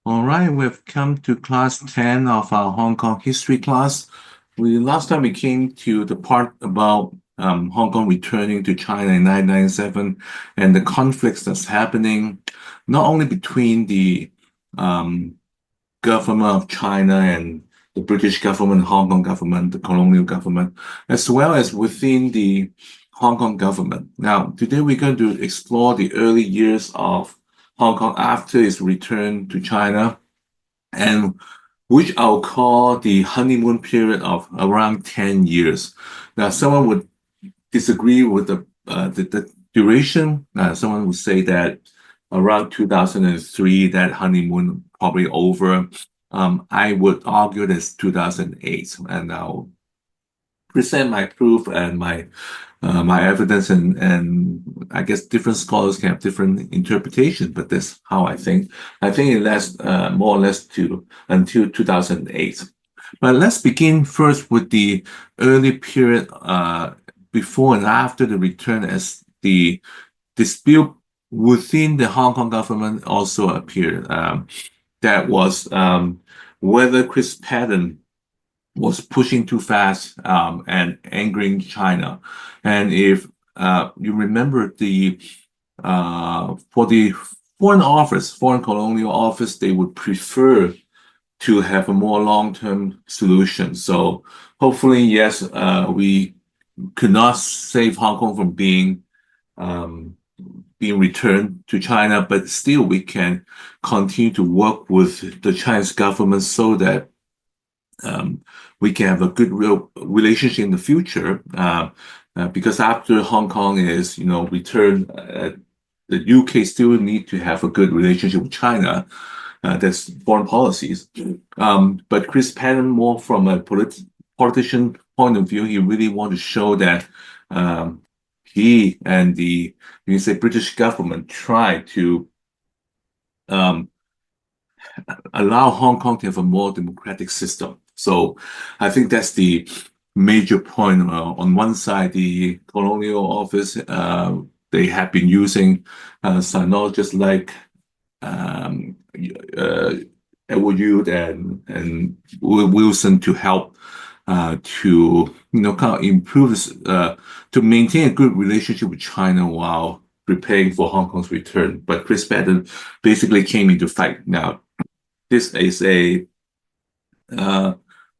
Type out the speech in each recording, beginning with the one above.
All right, we've come to class 10 of our Hong Kong history class. Last time we came to the part about Hong Kong returning to China in 1997 and the conflicts that's happening not only between the um, government of China and the British government, Hong Kong government, the colonial government, as well as within the Hong Kong government. Now, today we're going to explore the early years of Hong Kong after its return to China, and which I'll call the honeymoon period of around 10 years. Now, someone would disagree with the duration. Someone would say that around 2003, that honeymoon probably over. I would argue that it's 2008, and I'll present my proof and my evidence, and I guess different scholars can have different interpretations, but that's how I think. I think it lasts more or less to until 2008. But let's begin first with the early period before and after the return, as the dispute within the Hong Kong government also appeared. That was whether Chris Patten was pushing too fast and angering China. And if you remember for the foreign colonial office, they would prefer to have a more long-term solution. So hopefully, yes, we could not save Hong Kong from being returned to China, but still we can continue to work with the Chinese government so that we can have a good real relationship in the future. Because after Hong Kong is, returned, the UK still need to have a good relationship with China. That's foreign policies. But Chris Patten, more from a politician point of view, he really want to show that he and the, you can say, British government try to allow Hong Kong to have a more democratic system. So I think that's the major point. On one side, the colonial office, they have been using sinologists like Edward Youde and Wilson to help to kind of improve this, to maintain a good relationship with China while preparing for Hong Kong's return. But Chris Patten basically came into fight. Now, this is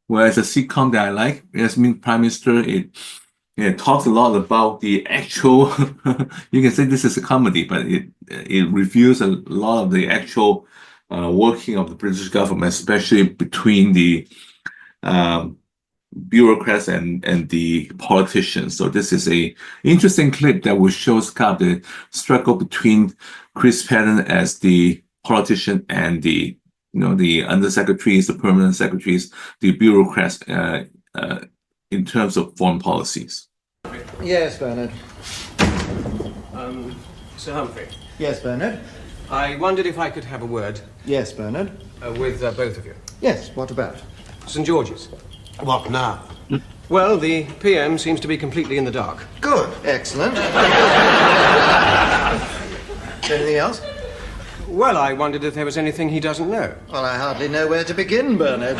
whereas a sitcom that I like, Yasmin Prime Minister, it talks a lot about the actual, you can say this is a comedy, but it reviews a lot of the actual working of the British government, especially between the bureaucrats and the politicians. So this is a interesting clip that will show kind of the struggle between Chris Patten as the politician and the undersecretaries, the permanent secretaries, the bureaucrats in terms of foreign policies. Yes, Bernard. Sir Humphrey. Yes, Bernard. I wondered if I could have a word Yes, Bernard. with both of you. Yes, what about? St. George's. What now? Well, the PM seems to be completely in the dark. Good. Excellent. Anything else? Well, I wondered if there was anything he doesn't know. Well, I hardly know where to begin, Bernard.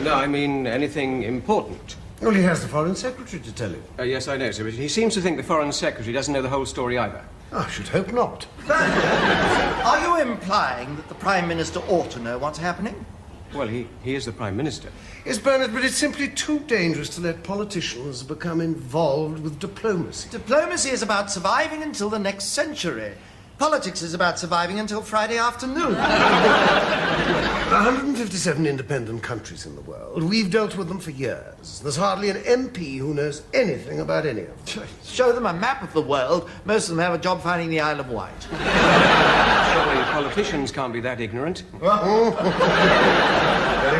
No, I mean anything important. Well, he has the Foreign Secretary to tell him. Yes, I know, sir, but he seems to think the Foreign Secretary doesn't know the whole story either. I should hope not. Are you implying that the Prime Minister ought to know what's happening? Well, he is the Prime Minister. Yes, Bernard, but it's simply too dangerous to let politicians become involved with diplomacy. Diplomacy is about surviving until the next century. Politics is about surviving until Friday afternoon. 157 independent countries in the world. We've dealt with them for years. There's hardly an MP who knows anything about any of them. Show them a map of the world. Most of them have a job finding the Isle of Wight. Surely politicians can't be that ignorant. Very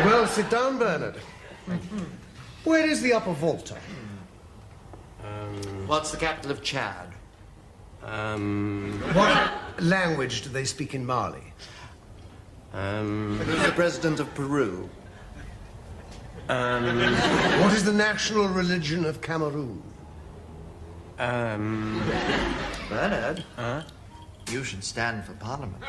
well, sit down, Bernard. Where is the Upper Volta? What's the capital of Chad? What language do they speak in Mali? Who's the president of Peru? What is the national religion of Cameroon? Bernard? You should stand for Parliament.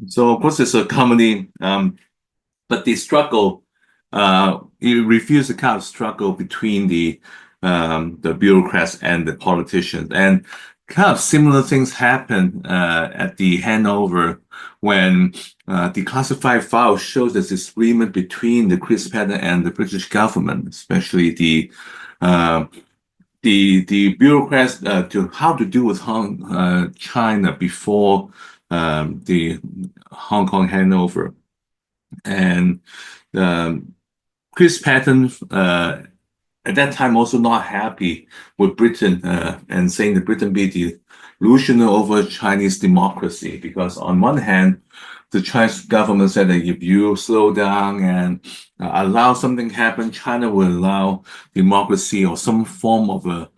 So of course it's a comedy, but the struggle, it refused the kind of struggle between the bureaucrats and the politicians, and kind of similar things happened at the handover when the classified file shows there's disagreement between the Chris Patten and the British government, especially the bureaucrats to how to deal with China before the Hong Kong handover. And Chris Patten at that time also not happy with Britain and saying that Britain be the delusional over Chinese democracy, because on one hand, the Chinese government said that if you slow down and allow something happen, China will allow democracy or some form of a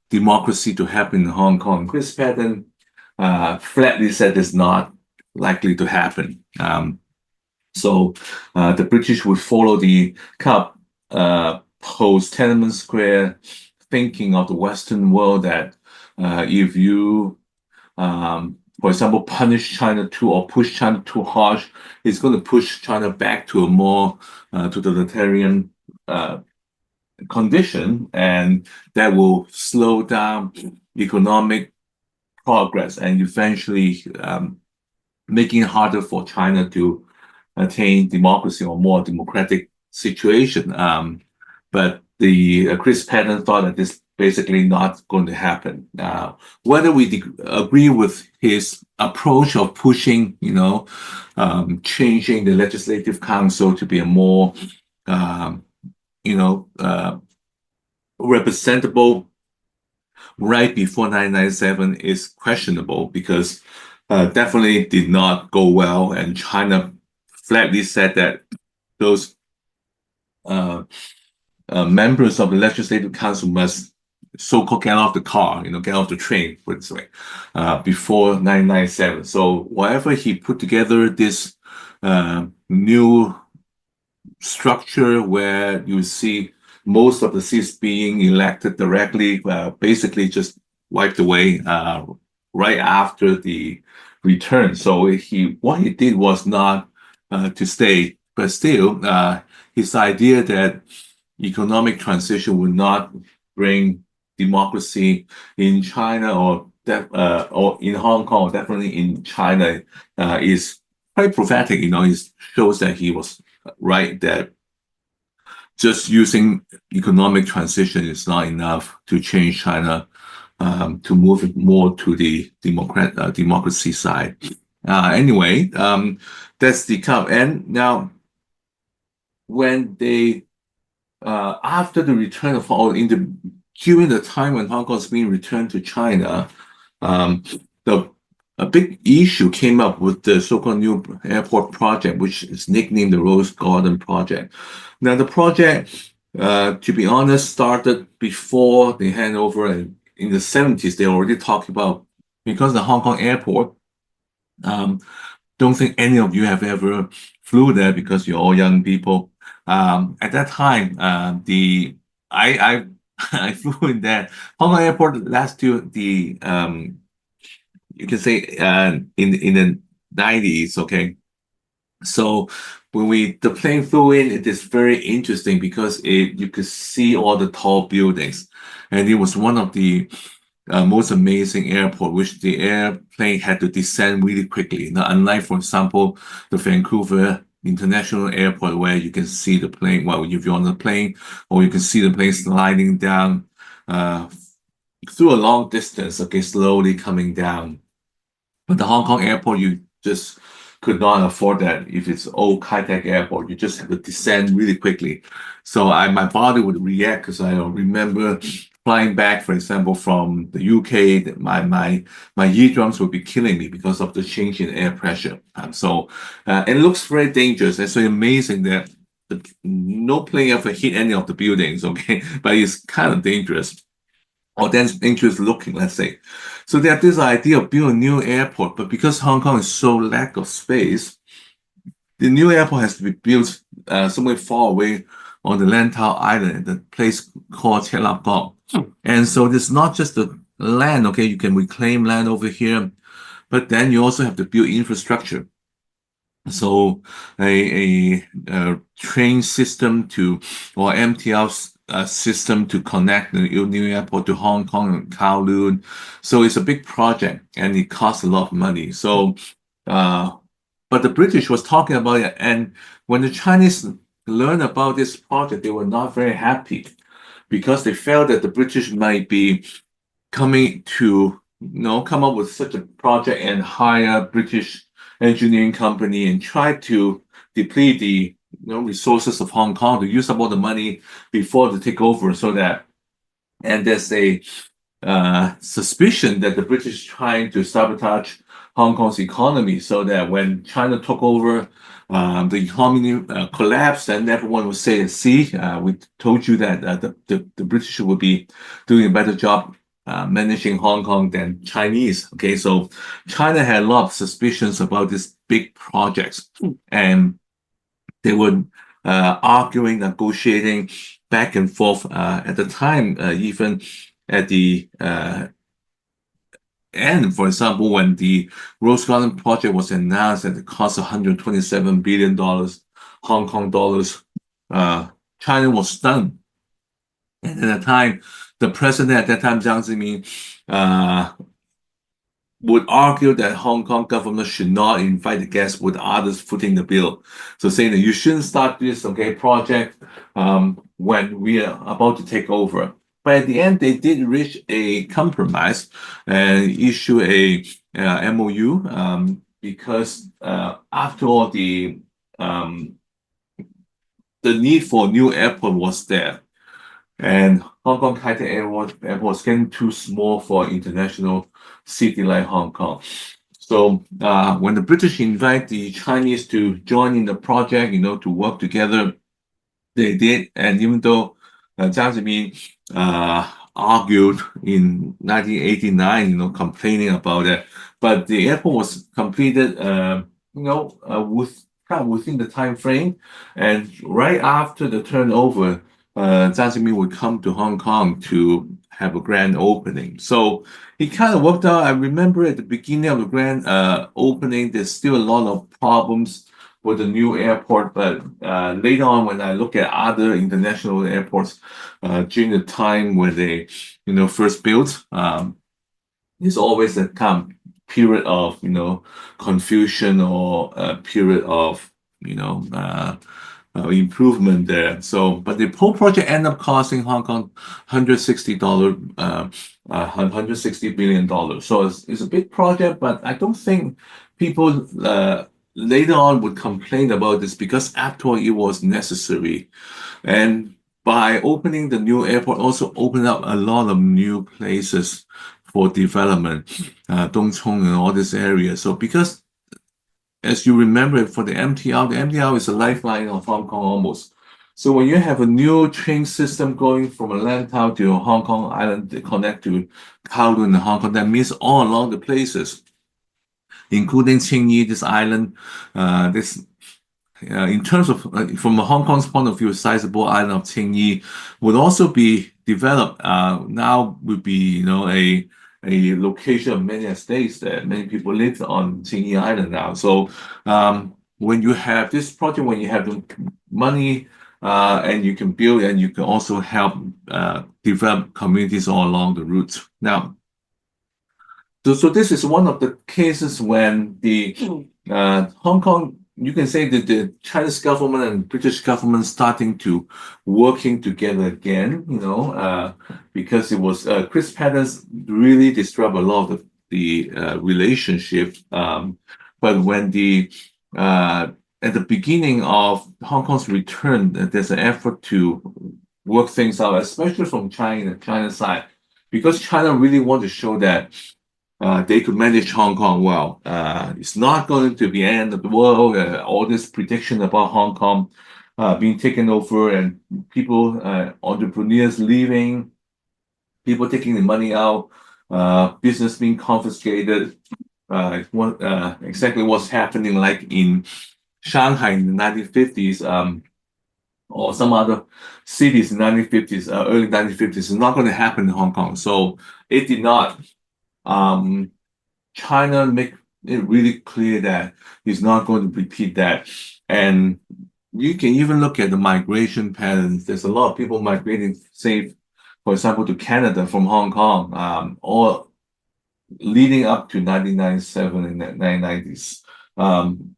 democracy to happen in Hong Kong. Chris Patten flatly said it's not likely to happen. So the British would follow the kind of post Tiananmen Square thinking of the Western world that if you, for example, punish China too or push China too harsh, it's going to push China back to a more totalitarian condition, and that will slow down economic progress and eventually making it harder for China to attain democracy or more democratic situation. But the Chris Patten thought that this basically not going to happen. Whether we agree with his approach of pushing, changing the Legislative Council to be a more, representable right before 1997 is questionable, because definitely did not go well, and China flatly said that those members of the Legislative Council must so-called get off the car, get off the train, put it this way, before 1997. So whatever he put together this new structure where you see most of the seats being elected directly, basically just wiped away right after the return. So what he did was not to stay, but still his idea that economic transition would not bring democracy in China or in Hong Kong, or definitely in China, is quite prophetic. It shows that he was right, that just using economic transition is not enough to change China, to move it more to the democracy side. Anyway, that's the kind of end. Now, when they after the return of during the time when Hong Kong is being returned to China, a big issue came up with the so-called new airport project, which is nicknamed the Rose Garden Project. Now, the project, to be honest, started before the handover, and in the 70s, they already talked about, because the Hong Kong airport, don't think any of you have ever flew there because you're all young people. At that time, I flew in there. Hong Kong airport last to the you can say in the 90s, okay. So when the plane flew in, it is very interesting because you could see all the tall buildings, and it was one of the most amazing airport, which the airplane had to descend really quickly. Now, unlike, for example, the Vancouver International Airport, where you can see the plane, well, if you're on the plane, or you can see the plane sliding down through a long distance, okay, slowly coming down. But the Hong Kong airport, you just could not afford that. If it's old high-tech airport, you just have to descend really quickly. So my body would react, because I remember flying back, for example, from the UK, my eardrums would be killing me because of the change in air pressure. So it looks very dangerous. And so amazing that no plane ever hit any of the buildings, okay? But it's kind of dangerous, or then dangerous looking, let's say. So they have this idea of building a new airport, but because Hong Kong is so lack of space, the new airport has to be built somewhere far away on the Lantau Island, the place called Tian Lam Gong. And so it's not just the land, okay, you can reclaim land over here, but then you also have to build infrastructure. So a train system or MTR system to connect the new airport to Hong Kong and Kowloon. So it's a big project and it costs a lot of money. So, but the British was talking about it, and when the Chinese learned about this project, they were not very happy because they felt that the British might be coming to come up with such a project and hire British engineering company and try to deplete the resources of Hong Kong to use up all the money before the takeover, and there's a suspicion that the British trying to sabotage Hong Kong's economy so that when China took over, the economy collapsed, and everyone would say, see, we told you that the British would be doing a better job managing Hong Kong than Chinese. Okay, so China had a lot of suspicions about these big projects, and they were arguing, negotiating back and forth. At the time, even at the end, for example, when the Rose Garden project was announced at the cost of $127 billion Hong Kong dollars, China was stunned. And at the time, the president at that time, Jiang Zemin, would argue that Hong Kong government should not invite the guests with others footing the bill. So saying that you shouldn't start this project when we are about to take over. But at the end, they did reach a compromise and issue a MOU because after all, the need for a new airport was there. And Hong Kong Kai Tak Airport was getting too small for an international city like Hong Kong. So when the British invite the Chinese to join in the project, to work together, they did. And even though Jiang Zemin argued in 1989, complaining about it, but the airport was completed, within the time frame. And right after the turnover, Jiang Zemin would come to Hong Kong to have a grand opening. So it kind of worked out. I remember at the beginning of the grand opening, there's still a lot of problems with the new airport. But later on, when I look at other international airports during the time when they, first built, there's always a kind of period of, confusion or a period of, improvement there. So, but the whole project ended up costing Hong Kong $160 billion. So it's a big project, but I don't think people later on would complain about this because after all, it was necessary. And by opening the new airport, also opened up a lot of new places for development, Dong Chong and all this area. So because as you remember, for the MTR is a lifeline of Hong Kong almost. So when you have a new train system going from a Lantau to Hong Kong Island to connect to Kowloon and Hong Kong, that means all along the places, including Tsing Yi, this island, in terms of, from Hong Kong's point of view, a sizable island of Tsing Yi would also be developed. Now would be, a location of many estates that many people live on Tsing Yi Island now. So when you have this project, when you have the money and you can build and you can also help develop communities all along the route. Now, so this is one of the cases when the Hong Kong, you can say that the Chinese government and British government starting to working together again, because it was Chris Pattons really disrupt a lot of the relationship. But when at the beginning of Hong Kong's return, there's an effort to work things out, especially from China side, because China really want to show that they could manage Hong Kong well. It's not going to be the end of the world. All this prediction about Hong Kong being taken over and people, entrepreneurs leaving, people taking the money out, business being confiscated. Exactly what's happening like in Shanghai in the 1950s. or some other cities in 1950s, early 1950s, is not going to happen in Hong Kong. So it did not. China make it really clear that he's not going to repeat that. And you can even look at the migration patterns. There's a lot of people migrating, say, for example, to Canada from Hong Kong, or leading up to 1997 and the 1990s.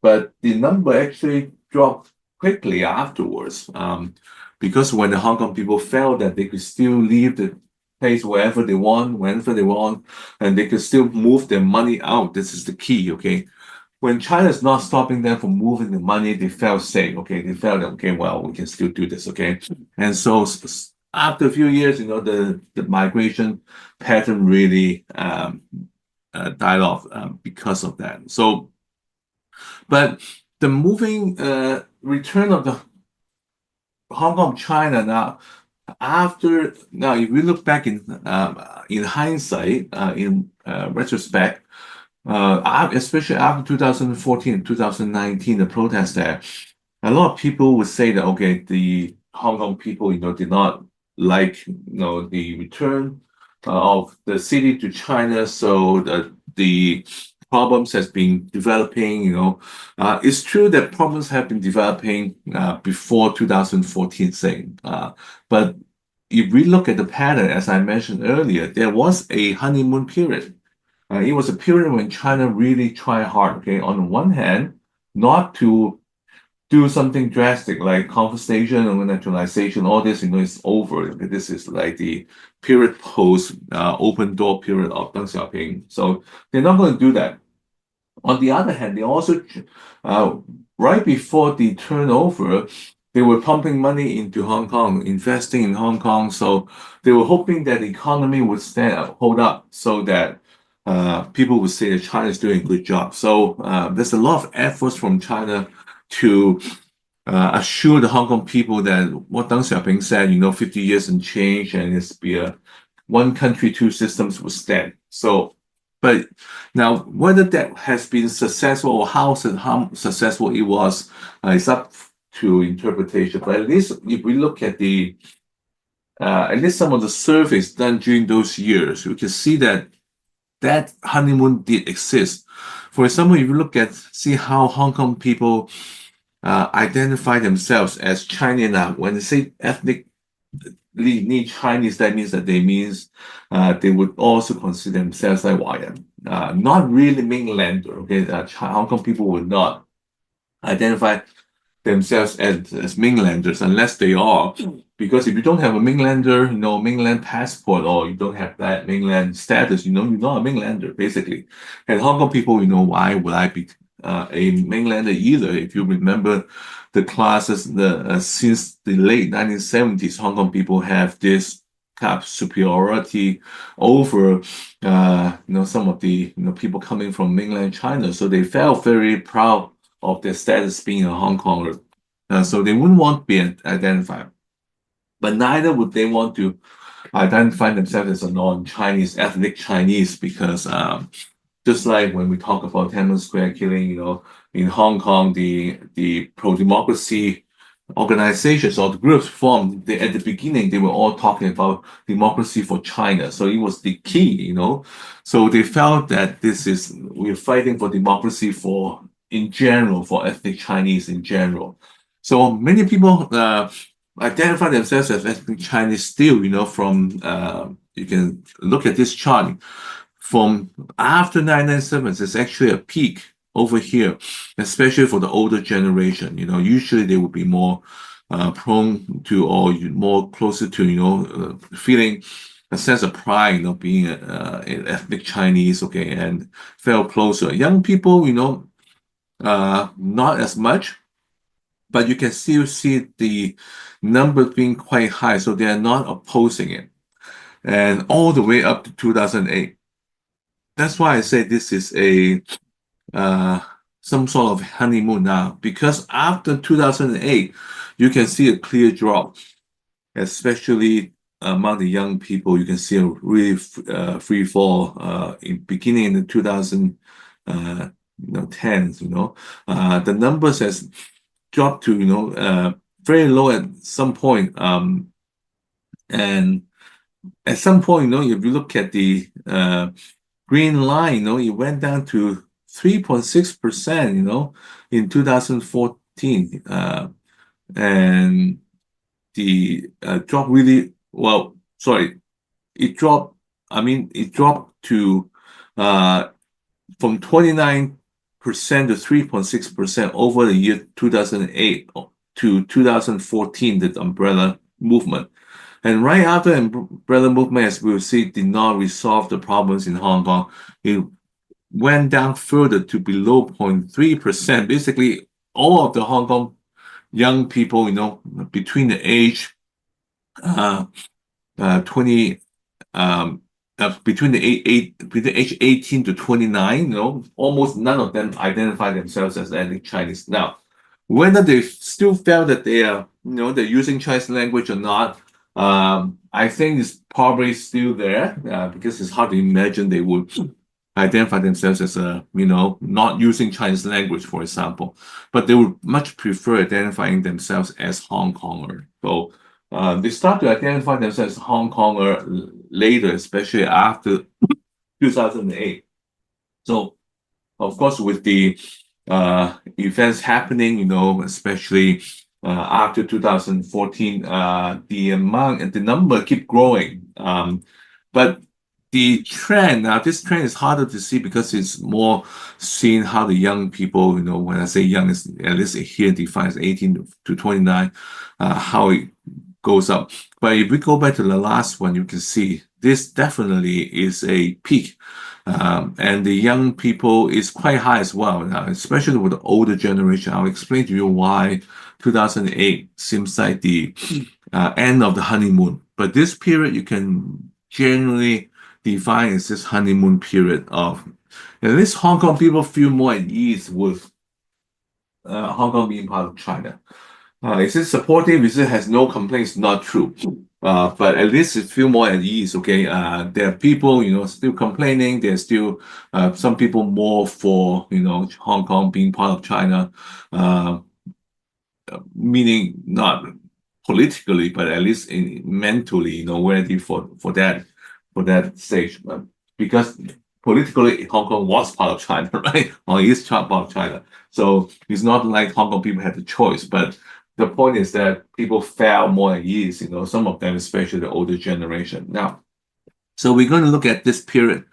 But the number actually dropped quickly afterwards, because when the Hong Kong people felt that they could still leave the place wherever they want, whenever they want, and they could still move their money out. This is the key, okay? When China is not stopping them from moving the money, they felt safe, okay? They felt that, okay, well, we can still do this, okay? And so after a few years, the migration pattern really died off because of that. So, but the moving return of the Hong Kong, China now, if we look back in hindsight, in retrospect, especially after 2014 and 2019, the protests there, a lot of people would say that, okay, the Hong Kong people, did not like, the return of the city to China. So the problems has been developing, it's true that problems have been developing before 2014, but if we look at the pattern, as I mentioned earlier, there was a honeymoon period. It was a period when China really tried hard, okay, on the one hand, not to do something drastic like confiscation or naturalization, all this, is over. This is like the period post open door period of Deng Xiaoping. So they're not going to do that. On the other hand, they also, right before the turnover, they were pumping money into Hong Kong, investing in Hong Kong. So they were hoping that the economy would hold up so that people would say that China is doing a good job. So there's a lot of efforts from China to assure the Hong Kong people that what Deng Xiaoping said, 50 years and change, and it's be a one country, two systems will stand. So, but now whether that has been successful or how successful it was, is up to interpretation. But at least if we look at at least some of the surveys done during those years, we can see that honeymoon did exist. For example, if you see how Hong Kong people identify themselves as Chinese now, when they say ethnically Chinese, that means that they would also consider themselves like Hawaiian, not really mainlander. Okay, Hong Kong people would not identify themselves as mainlanders unless they are, because if you don't have a mainlander, mainland passport, or you don't have that mainland status, you're not a mainlander basically. And Hong Kong people, why would I be a mainlander either? If you remember the classes, since the late 1970s, Hong Kong people have this kind of superiority over some of the people coming from mainland China. So they felt very proud of their status being a Hong Konger. So they wouldn't want to be identified. But neither would they want to identify themselves as a non-Chinese, ethnic Chinese, because just like when we talk about Tiananmen Square killing, in Hong Kong, the pro-democracy organizations or the groups formed, at the beginning, they were all talking about democracy for China. So it was the key, So they felt that we're fighting for democracy in general, for ethnic Chinese in general. So many people identify themselves as ethnic Chinese still, from, you can look at this chart. From after 1997, there's actually a peak over here, especially for the older generation. Usually they would be more prone to, or more closer to, feeling a sense of pride, being an ethnic Chinese, okay, and felt closer. Young people, not as much, but you can still see the numbers being quite high, so they are not opposing it. And all the way up to 2008. That's why I say this is some sort of honeymoon now, because after 2008, you can see a clear drop, especially among the young people. You can see a really free fall beginning in the 2010s. The numbers has dropped to very low at some point. And at some point, if you look at the green line, it went down to 3.6%, in 2014. And the drop really, well, sorry, it dropped, it dropped to from 29% to 3.6% over the year 2008 to 2014, the umbrella movement. And right after the umbrella movement, as we'll see, did not resolve the problems in Hong Kong. It went down further to below 0.3%. Basically, all of the Hong Kong young people, between the age 20 between the age 18 to 29, almost none of them identify themselves as ethnic Chinese. Now, whether they still felt that they are, they're using Chinese language or not, I think it's probably still there, because it's hard to imagine they would identify themselves as not using Chinese language, for example, but they would much prefer identifying themselves as Hong Konger. So they start to identify themselves as Hong Konger later, especially after 2008. So, of course, with the events happening, especially after 2014, the number keep growing. But the trend, now this trend is harder to see because it's more seeing how the young people, when I say young, is at least here defines 18 to 29, how it goes up. But if we go back to the last one, you can see this definitely is a peak. And the young people is quite high as well, especially with the older generation. I'll explain to you why 2008 seems like the end of the honeymoon. But this period you can generally define as this honeymoon period of, at least Hong Kong people feel more at ease with Hong Kong being part of China. Is it supportive? Is it has no complaints? Not true. But at least it feel more at ease, okay? There are people, still complaining. There's still some people more for, Hong Kong being part of China, meaning not politically, but at least mentally, ready for that stage. Because politically, Hong Kong was part of China, right? Or is part of China. So it's not like Hong Kong people had the choice, but the point is that people felt more at ease, some of them, especially the older generation. Now, so we're going to look at this period.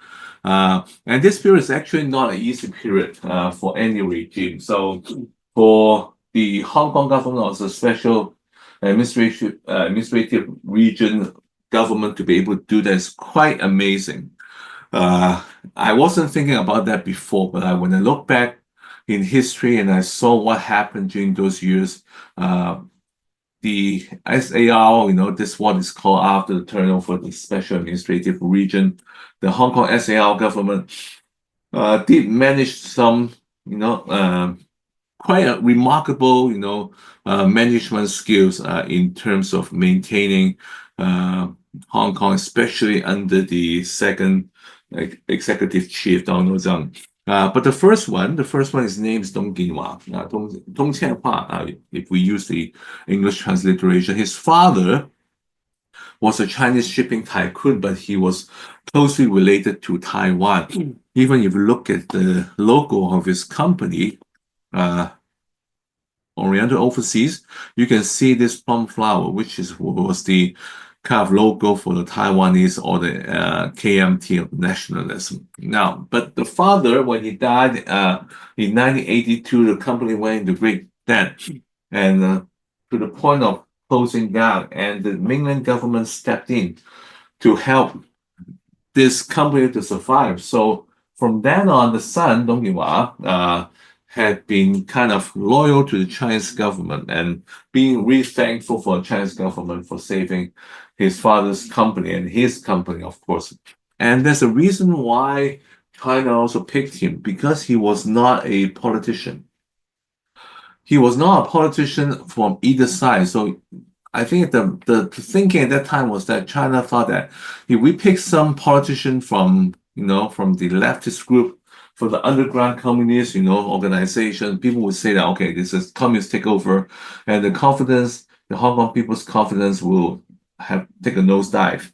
And this period is actually not an easy period for any regime. So for the Hong Kong government, also special administrative region government to be able to do that is quite amazing. I wasn't thinking about that before, but when I look back in history and I saw what happened during those years, the SAR, this what is called after the turnover, the Special Administrative Region, the Hong Kong SAR government did manage some, quite a remarkable, management skills in terms of maintaining Hong Kong, especially under the second executive chief, Donald Tsang. But the first one, his name is Dong Ginhua, Dong Qianhua, if we use the English transliteration. His father was a Chinese shipping tycoon, but he was closely related to Taiwan. Even if you look at the logo of his company, Oriental Overseas, you can see this plum flower, which was the kind of logo for the Taiwanese or the KMT of nationalism. Now, but the father, when he died in 1982, the company went into great debt and to the point of closing down, and the mainland government stepped in to help this company to survive. So from then on, the son, Dong Ginhua, had been kind of loyal to the Chinese government and being really thankful for the Chinese government for saving his father's company and his company, of course. And there's a reason why China also picked him, because he was not a politician. He was not a politician from either side. So I think the thinking at that time was that China thought that if we pick some politician from, from the leftist group, for the underground communist, organization, people would say that, okay, this is communist takeover, and the Hong Kong people's confidence will have take a nosedive.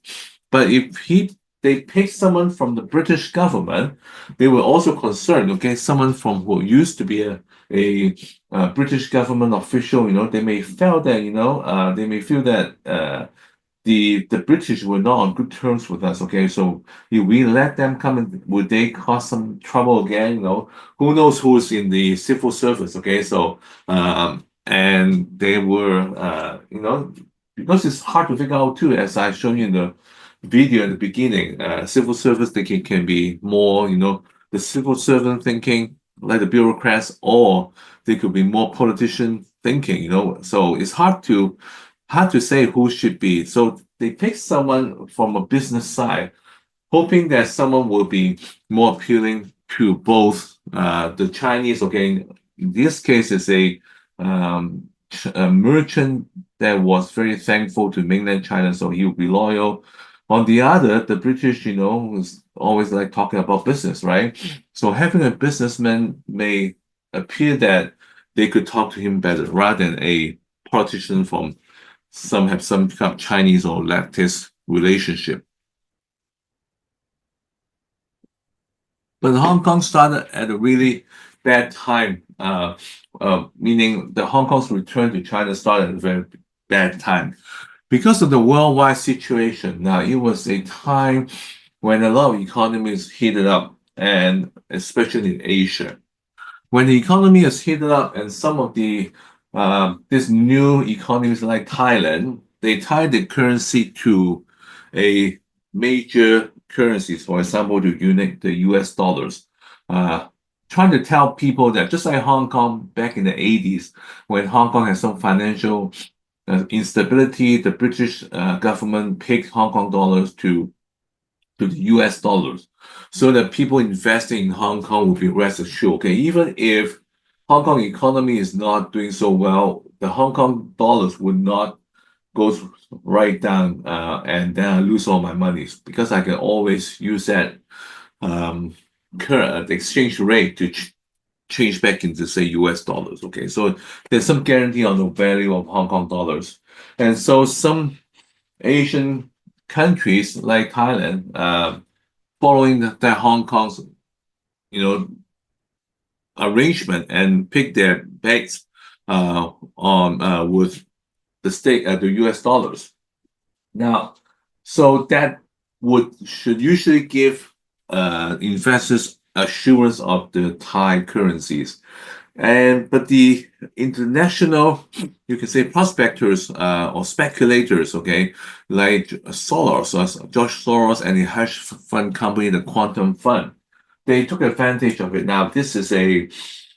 But if they pick someone from the British government, they were also concerned, okay, someone from who used to be a British government official, they may feel that, the British were not on good terms with us, okay? So if we let them come in, would they cause some trouble again? Who knows who's in the civil service, okay? So, and they were, because it's hard to figure out too, as I showed you in the video in the beginning, civil service thinking can be more, the civil servant thinking like the bureaucrats, or they could be more politician thinking, so it's hard to say who should be. So they pick someone from a business side, hoping that someone will be more appealing to both the Chinese. Okay, in this case, it's a merchant that was very thankful to mainland China, so he will be loyal. On the other, the British, was always like talking about business, right? So having a businessman may appear that they could talk to him better rather than a politician from some kind of Chinese or leftist relationship. But Hong Kong started at a really bad time, meaning the Hong Kong's return to China started at a very bad time. Because of the worldwide situation, now it was a time when a lot of economies heated up, and especially in Asia. When the economy is heated up and some of these new economies like Thailand, they tie the currency to a major currencies, for example, the US dollars. Trying to tell people that just like Hong Kong back in the 80s, when Hong Kong had some financial instability, the British government picked Hong Kong dollars to the US dollars, so that people investing in Hong Kong will be rest assured, okay, even if Hong Kong economy is not doing so well, the Hong Kong dollars would not go right down and then I lose all my money, because I can always use that current exchange rate to change back into, say, US dollars. Okay, so there's some guarantee on the value of Hong Kong dollars. And so some Asian countries like Thailand, following the Hong Kong's, arrangement, and pick their bets on with the US dollars. Now, so that should usually give investors assurance of the Thai currencies. But the international, you can say, prospectors or speculators, okay, like George Soros and the hedge fund company, the Quantum Fund, they took advantage of it. Now,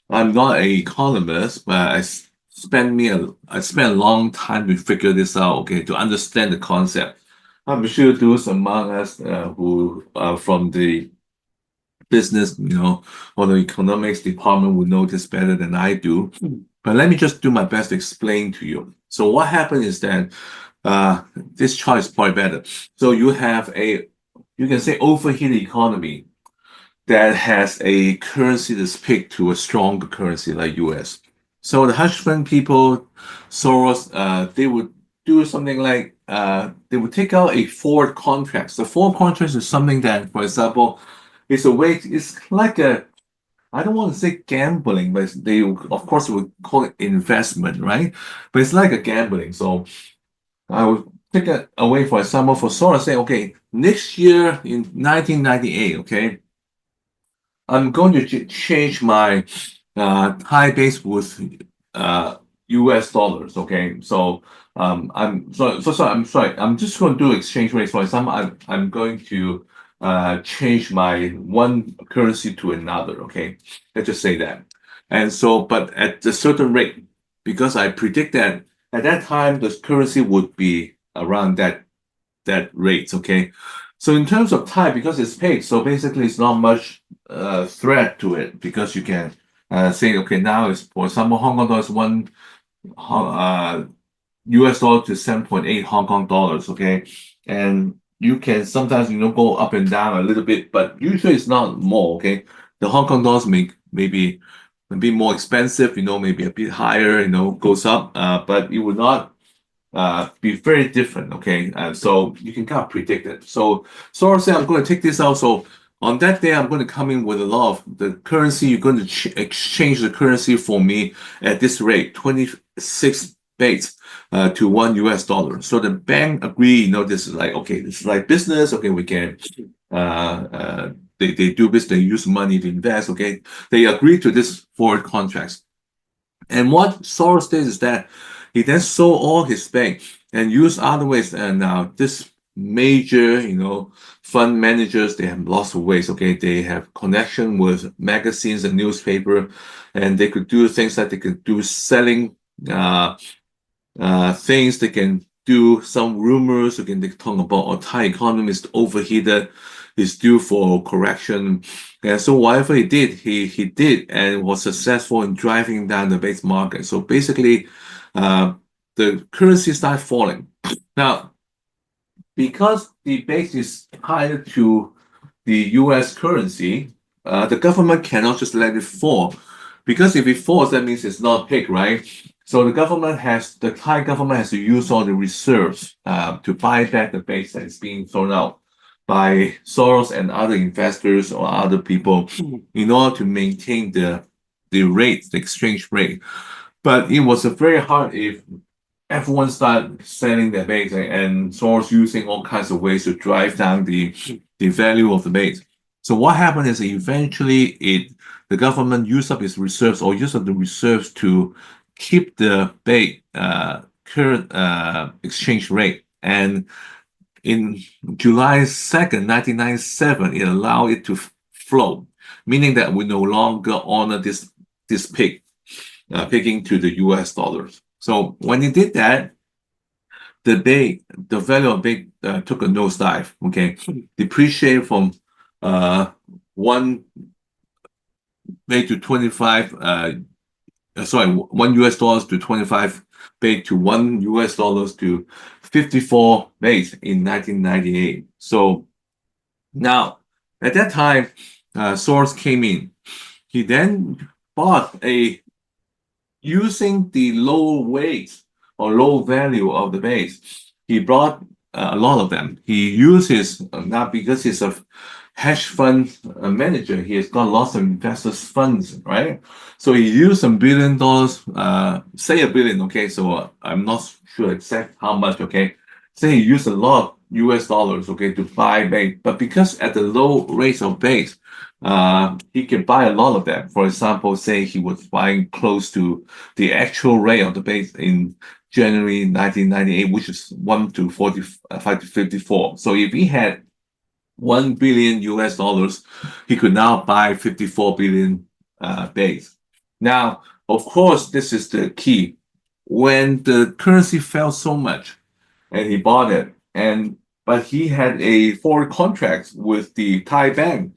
I'm not an economist, but I spent a long time to figure this out, okay, to understand the concept. I'm sure those among us who are from the business, or the economics department would know this better than I do. But let me just do my best to explain to you. So what happened is that this chart is probably better. So you have you can say, overheated economy that has a currency that's pegged to a stronger currency like US. So the hedge fund people, Soros, they would do something like they would take out a forward contract. So forward contracts is something that, for example, it's like I don't want to say gambling, but they of course would call it investment, right? But it's like a gambling. So I would take it away, for example, for Soros, say, okay, next year in 1998, okay, I'm going to change my Thai base with US dollars, okay? So I'm sorry. I'm just going to do exchange rates. For example, I'm going to change my one currency to another, okay? Let's just say that. And so, but at a certain rate, because I predict that at that time the currency would be around that rate, okay? So in terms of Thai, because it's paid, so basically it's not much threat to it, because you can say, okay, now it's, for example, Hong Kong dollars one US dollar to 7.8 Hong Kong dollars, okay? And you can sometimes, go up and down a little bit, but usually it's not more, okay? the Hong Kong dollars maybe a bit more expensive, maybe a bit higher, goes up, but it would not be very different. Okay, so you can kind of predict it. So Soros said, I'm going to take this out. So on that day, I'm going to come in with a lot of the currency. You're going to exchange the currency for me at this rate, 26 baits to $1. So the bank agreed, this is like, okay, this is like business. Okay, we can, they do business, they use money to invest. Okay, they agree to this forward contracts. And what Soros did is that he then sold all his bank and used other ways. And now this major, fund managers, they have lots of ways. Okay, they have connection with magazines and newspaper, and they could do things like they could do selling things. They can do some rumors. Again, they talk about a Thai economy is overheated, is due for correction. And so whatever he did, he did and was successful in driving down the base market. So basically, the currency started falling. Now, because the base is tied to the US currency, the government cannot just let it fall. Because if it falls, that means it's not big, right? So the Thai government has to use all the reserves to buy back the base that is being thrown out by Soros and other investors or other people in order to maintain the rate, the exchange rate. But it was a very hard if everyone started selling their base and Soros using all kinds of ways to drive down the value of the base. So what happened is eventually the government used up its reserves or used up the reserves to keep the base current exchange rate. And in July 2nd, 1997, it allowed it to flow, meaning that we no longer honor this pegging to the US dollars. So when it did that, the value of base took a nosedive. Okay, depreciated from $1 to 25. $1 to 25 base to $1 to 54 base in 1998. So now at that time, Soros came in. He then bought using the low weight or low value of the base. He brought a lot of them. He uses not because he's a hedge fund manager. He has got lots of investors funds, right? So he used $1 billion, say $1 billion. Okay, so I'm not sure exact how much. Okay, say he used a lot of US dollars. Okay, to buy base, but because at the low rates of base, he can buy a lot of them. For example, say he was buying close to the actual rate of the base in January 1998, which is 1 to 45 to 54. So if he had $1 billion US dollars, he could now buy 54 billion base. Now, of course, this is the key. When the currency fell so much, and he bought it, but he had a forward contract with the Thai bank.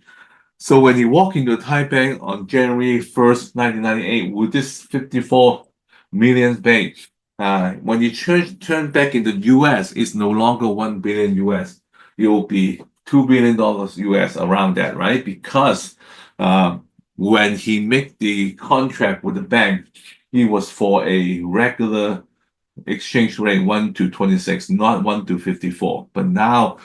So when he walked into the Thai bank on January 1st, 1998, with this 54 million base, when you turn back into US, it's no longer 1 billion US. It will be $2 billion US, around that, right? Because when he made the contract with the bank, it was for a regular exchange rate 1 to 26, not 1 to 54. But now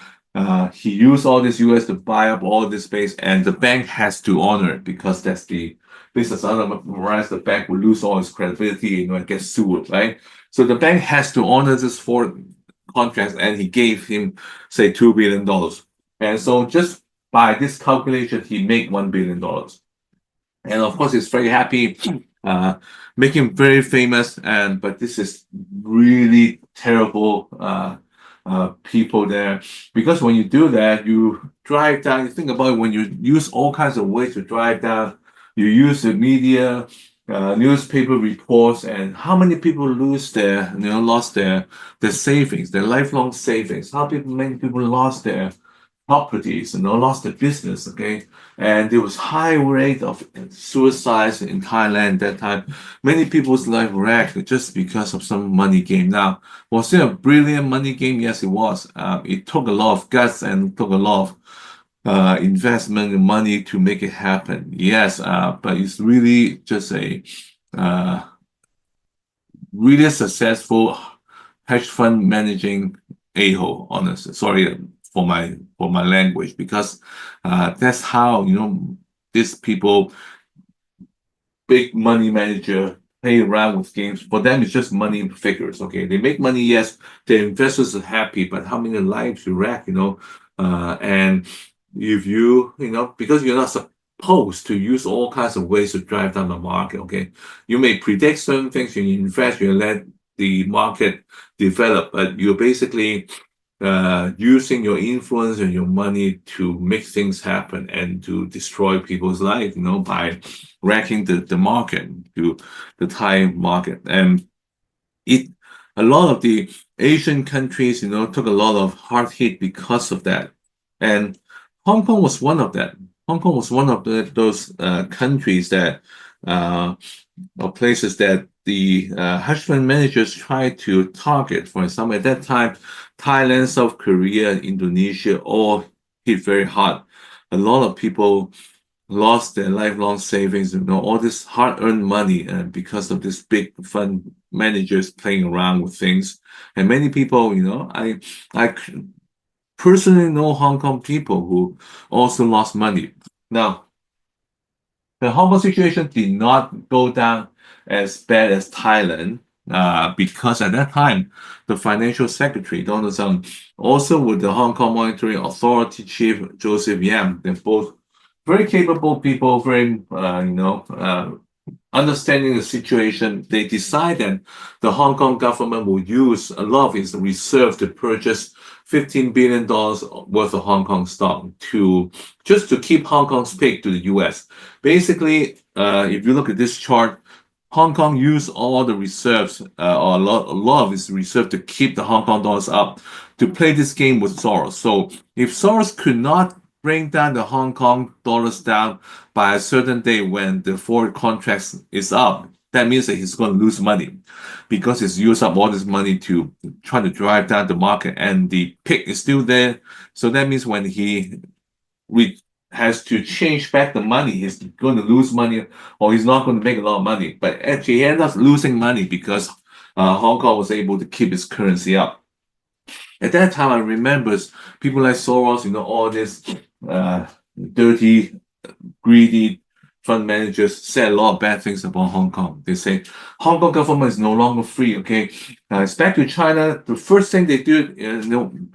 he used all this US to buy up all this space, and the bank has to honor it because that's the business. Otherwise, the bank will lose all its credibility, and get sued, right? So the bank has to honor this forward contract, and he gave him, say, $2 billion. And so just by this calculation, he made $1 billion. And of course, he's very happy, make him very famous. But this is really terrible people there. Because when you do that, you drive down, you think about it, when you use all kinds of ways to drive down, you use the media, newspaper reports, and how many people lost their savings, their lifelong savings. Many people lost their properties, lost their business, okay? And there was high rate of suicides in Thailand at that time. Many people's life wrecked just because of some money game. Now, was it a brilliant money game? Yes, it was. It took a lot of guts and took a lot of investment and money to make it happen. Yes, but it's really just a uh, really successful hedge fund managing a-hole, honestly. Sorry for my language, because that's how, these people, big money manager, play around with games. For them, it's just money figures. Okay, they make money. Yes, the investors are happy, but how many lives you wreck? And if because you're not supposed to use all kinds of ways to drive down the market. Okay, you may predict certain things, you invest, you let the market develop, but you're basically using your influence and your money to make things happen and to destroy people's life, by wrecking the market, to the Thai market. And it a lot of the Asian countries, took a lot of hard hit because of that. And Hong Kong was one of that. Hong Kong was one of those countries that or places that the hedge fund managers try to target. For example, at that time, Thailand, South Korea, Indonesia all hit very hard. A lot of people lost their lifelong savings, all this hard-earned money, because of this big fund managers playing around with things. And many people, I personally know Hong Kong people who also lost money. Now, the Hong Kong situation did not go down as bad as Thailand, because at that time, the financial secretary, Donald Tsang, also with the Hong Kong Monetary Authority chief, Joseph Yam, they're both very capable people, very, understanding the situation. They decided the Hong Kong government will use a lot of its reserve to purchase $15 billion worth of Hong Kong stock just to keep Hong Kong speak to the US. Basically, if you look at this chart, Hong Kong used all the reserves, or a lot of its reserve to keep the Hong Kong dollars up, to play this game with Soros. So if Soros could not bring down the Hong Kong dollars down by a certain day when the forward contracts is up, that means that he's going to lose money, because he's used up all this money to try to drive down the market, and the pick is still there. So that means when he has to change back the money, he's going to lose money, or he's not going to make a lot of money. But actually, he ends up losing money because Hong Kong was able to keep its currency up. At that time, I remember people like Soros, all this dirty, greedy fund managers said a lot of bad things about Hong Kong. They say Hong Kong government is no longer free. Okay, it's back to China. The first thing they did,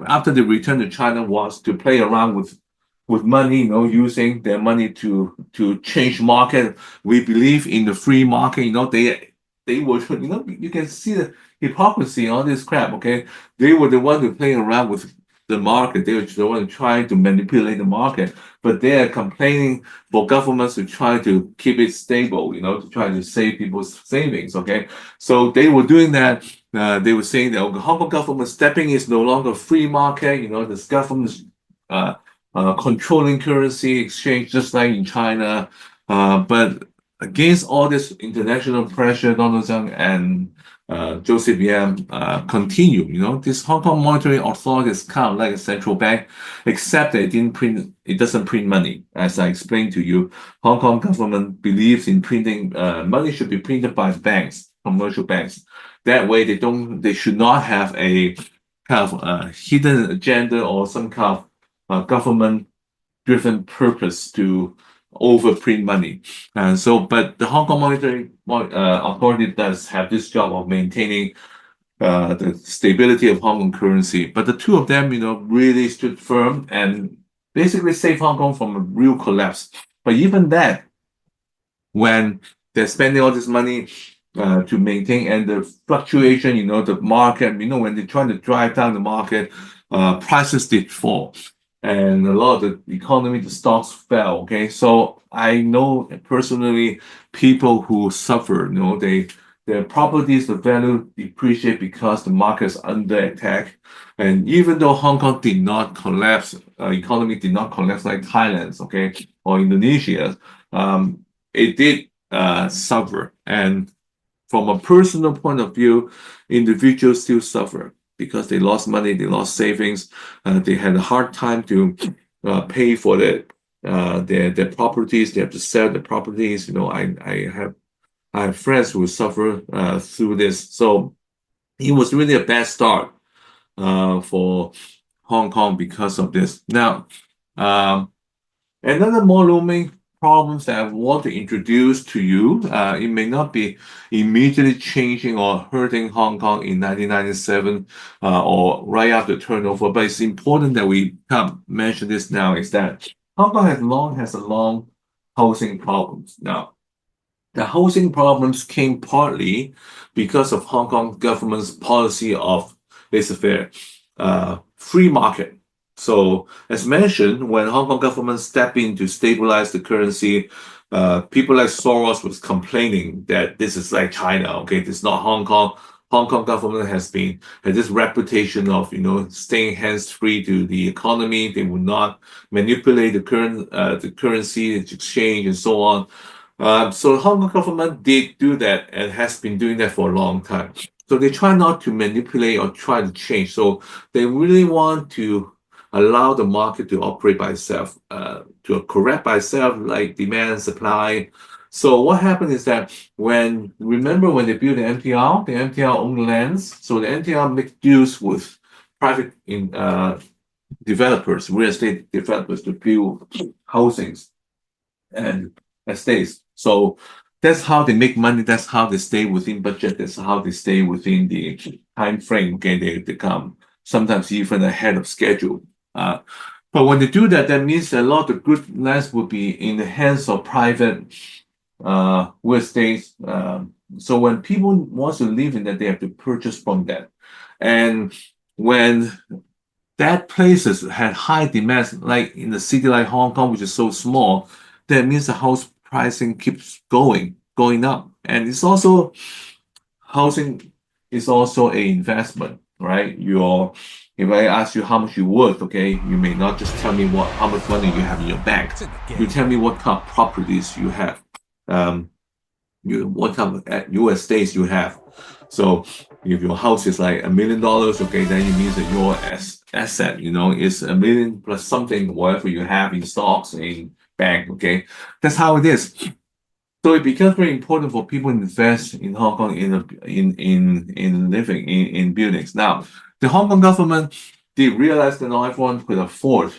after they returned to China, was to play around with money, using their money to change market. We believe in the free market. They were, you can see the hypocrisy, all this crap. Okay, they were the one who playing around with the market. They were the one trying to manipulate the market, but they are complaining for governments to try to keep it stable, to try to save people's savings. Okay, so they were doing that. They were saying that the Hong Kong government stepping is no longer free market. This government controlling currency exchange, just like in China. But against all this international pressure, Donald Tsang and Joseph Yam continue. This Hong Kong Monetary Authority is kind of like a central bank, except that it doesn't print money. As I explained to you, Hong Kong government believes in printing, money should be printed by banks, commercial banks. That way they should not have a kind of hidden agenda or some kind of government-driven purpose to overprint money. And so, but the Hong Kong Monetary Authority does have this job of maintaining the stability of Hong Kong currency. But the two of them, really stood firm and basically saved Hong Kong from a real collapse. But even that, when they're spending all this money to maintain, and the fluctuation, the market, when they're trying to drive down the market, prices did fall. And a lot of the economy, the stocks fell. Okay, so I know personally people who suffer. Their properties, the value depreciate because the market is under attack. And even though Hong Kong did not collapse, economy did not collapse like Thailand's, okay, or Indonesia, it did suffer. And from a personal point of view, individuals still suffer, because they lost money, they lost savings, they had a hard time to pay for their properties. They have to sell the properties. I have friends who suffer through this. So it was really a bad start for Hong Kong because of this. Now, another more looming problems that I want to introduce to you, it may not be immediately changing or hurting Hong Kong in 1997 or right after turnover, but it's important that we mention this now, is that Hong Kong has a long housing problems. Now, the housing problems came partly because of Hong Kong government's policy of laissez-faire, free market. So, as mentioned, when Hong Kong government stepped in to stabilize the currency, people like Soros was complaining that this is like China. Okay, this is not Hong Kong. Hong Kong government has this reputation of staying hands-free to the economy. They will not manipulate the currency exchange and so on. So Hong Kong government did do that and has been doing that for a long time. So they try not to manipulate or try to change. So they really want to allow the market to operate by itself, to correct by itself, like demand and supply. So what happened is that remember when they built the MTR owned lands. So the MTR make deals with private developers, real estate developers to build housings and estates. So that's how they make money. That's how they stay within budget. That's how they stay within the time frame. Okay, they come sometimes even ahead of schedule. But when they do that, that means a lot of good lands will be in the hands of private real estate. So when people want to live in that, they have to purchase from that. And when that places had high demands, like in a city like Hong Kong, which is so small, that means the house pricing keeps going up. And it's also, housing is also an investment, right? If I ask you how much you're worth, okay, you may not just tell me how much money you have in your bank. You tell me what kind of properties you have, what kind of your estates you have. So if your house is like $1 million, okay, then it means that your asset, is $1 million plus something, whatever you have in stocks in bank. Okay, that's how it is. So it becomes very important for people to invest in Hong Kong in living in buildings. Now, the Hong Kong government did realize that not everyone could afford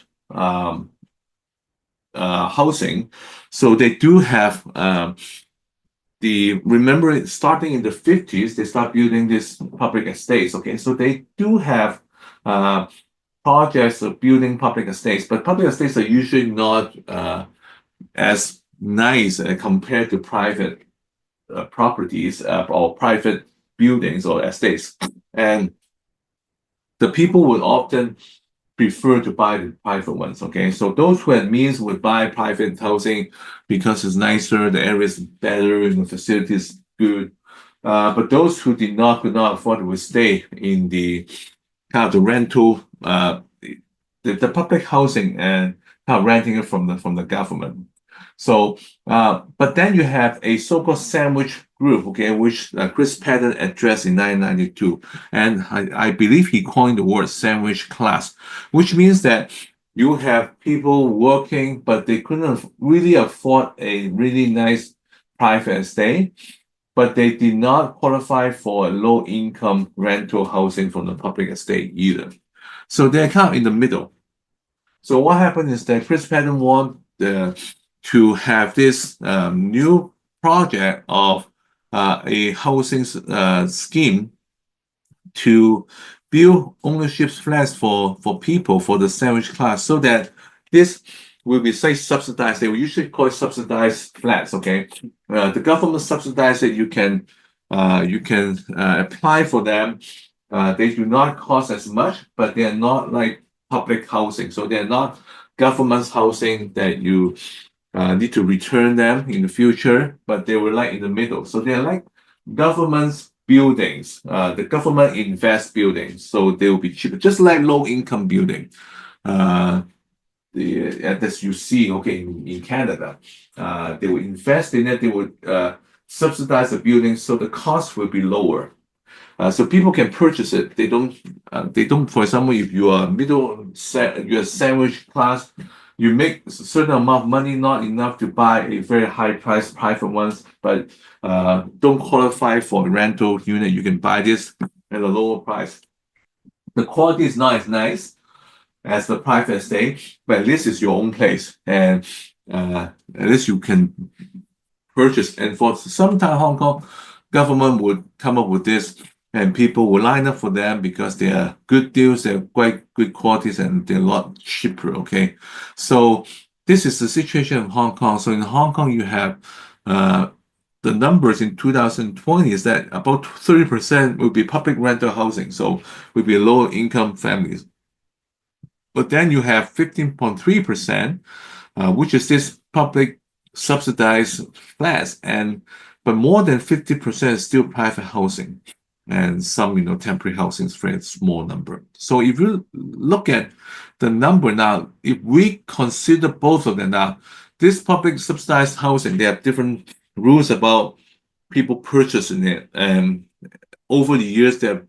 housing, so they do have remember starting in the 50s, they start building these public estates. Okay, so they do have projects of building public estates, but public estates are usually not as nice compared to private properties or private buildings or estates. And the people would often prefer to buy the private ones. Okay, so those who had means would buy private housing because it's nicer, the area is better, and the facilities good. But those who could not afford to stay in the kind of the rental, the public housing and kind of renting it from the government. So, but then you have a so-called sandwich group, okay, which Chris Patten addressed in 1992. And I believe he coined the word sandwich class, which means that you have people working, but they couldn't really afford a really nice private estate, but they did not qualify for a low-income rental housing from the public estate either. So they're kind of in the middle. So what happened is that Chris Patten wanted to have this new project of a housing scheme to build ownership flats for people, for the sandwich class, so that this will be, say, subsidized. They will usually call it subsidized flats, okay? The government subsidizes it. You can apply for them. They do not cost as much, but they are not like public housing. So they're not government's housing that you need to return them in the future, but they were like in the middle. So they're like government's buildings. The government invests buildings, so they will be cheaper, just like low-income building. As you see, okay, in Canada, they will invest in it. They would subsidize the building, so the cost will be lower. So people can purchase it. They don't. For example, if you are you're sandwich class, you make a certain amount of money, not enough to buy a very high price private ones, but don't qualify for a rental unit. You can buy this at a lower price. The quality is not as nice as the private estate, but at least it's your own place, and at least you can purchase. And for some time, Hong Kong government would come up with this, and people will line up for them because they are good deals, they're quite good qualities, and they're a lot cheaper. Okay, so this is the situation of Hong Kong. So in Hong Kong, you have the numbers in 2020 is that about 30% will be public rental housing, so will be lower income families. But then you have 15.3%, which is this public subsidized flats, but more than 50% is still private housing, and some temporary housing is a very small number. So if you look at the number now, if we consider both of them now, this public subsidized housing, they have different rules about people purchasing it, and over the years there are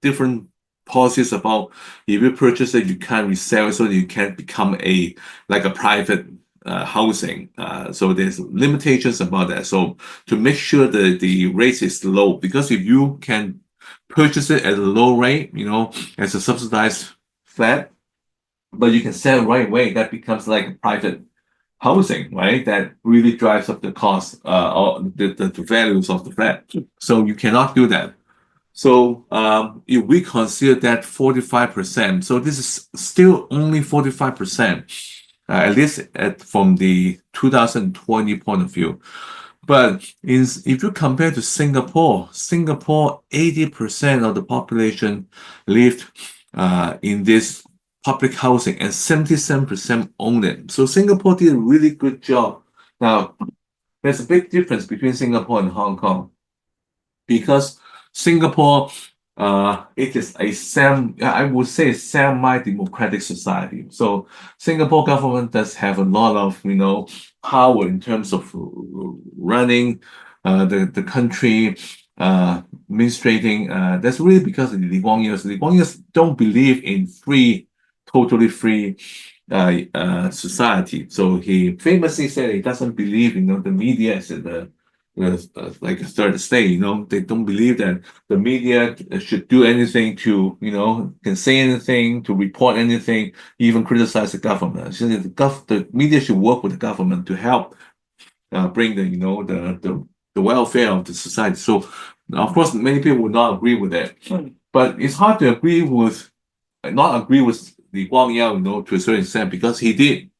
different policies about if you purchase it, you can't resell it, so you can't become like a private housing. So there's limitations about that. So to make sure that the rate is low, because if you can purchase it at a low rate, as a subsidized flat, but you can sell it right away, that becomes like a private housing, right? That really drives up the cost or the values of the flat. So you cannot do that. So if we consider that 45%, so this is still only 45%, at least from the 2020 point of view. But if you compare to Singapore, 80% of the population lived in this public housing, and 77% own it. So Singapore did a really good job. Now, there's a big difference between Singapore and Hong Kong, because Singapore, it is I would say a semi-democratic society. So Singapore government does have a lot of, power in terms of running the country, administrating. That's really because of the Lee Kuan Yew. Lee Kuan Yew don't believe in totally free society. So he famously said he doesn't believe, the media is like a third estate. They don't believe that the media should do anything to, can say anything, to report anything, even criticize the government. So the media should work with the government to help bring the welfare of the society. So of course, many people would not agree with that, but it's hard to not agree with Lee Kuan Yew, to a certain extent, because he did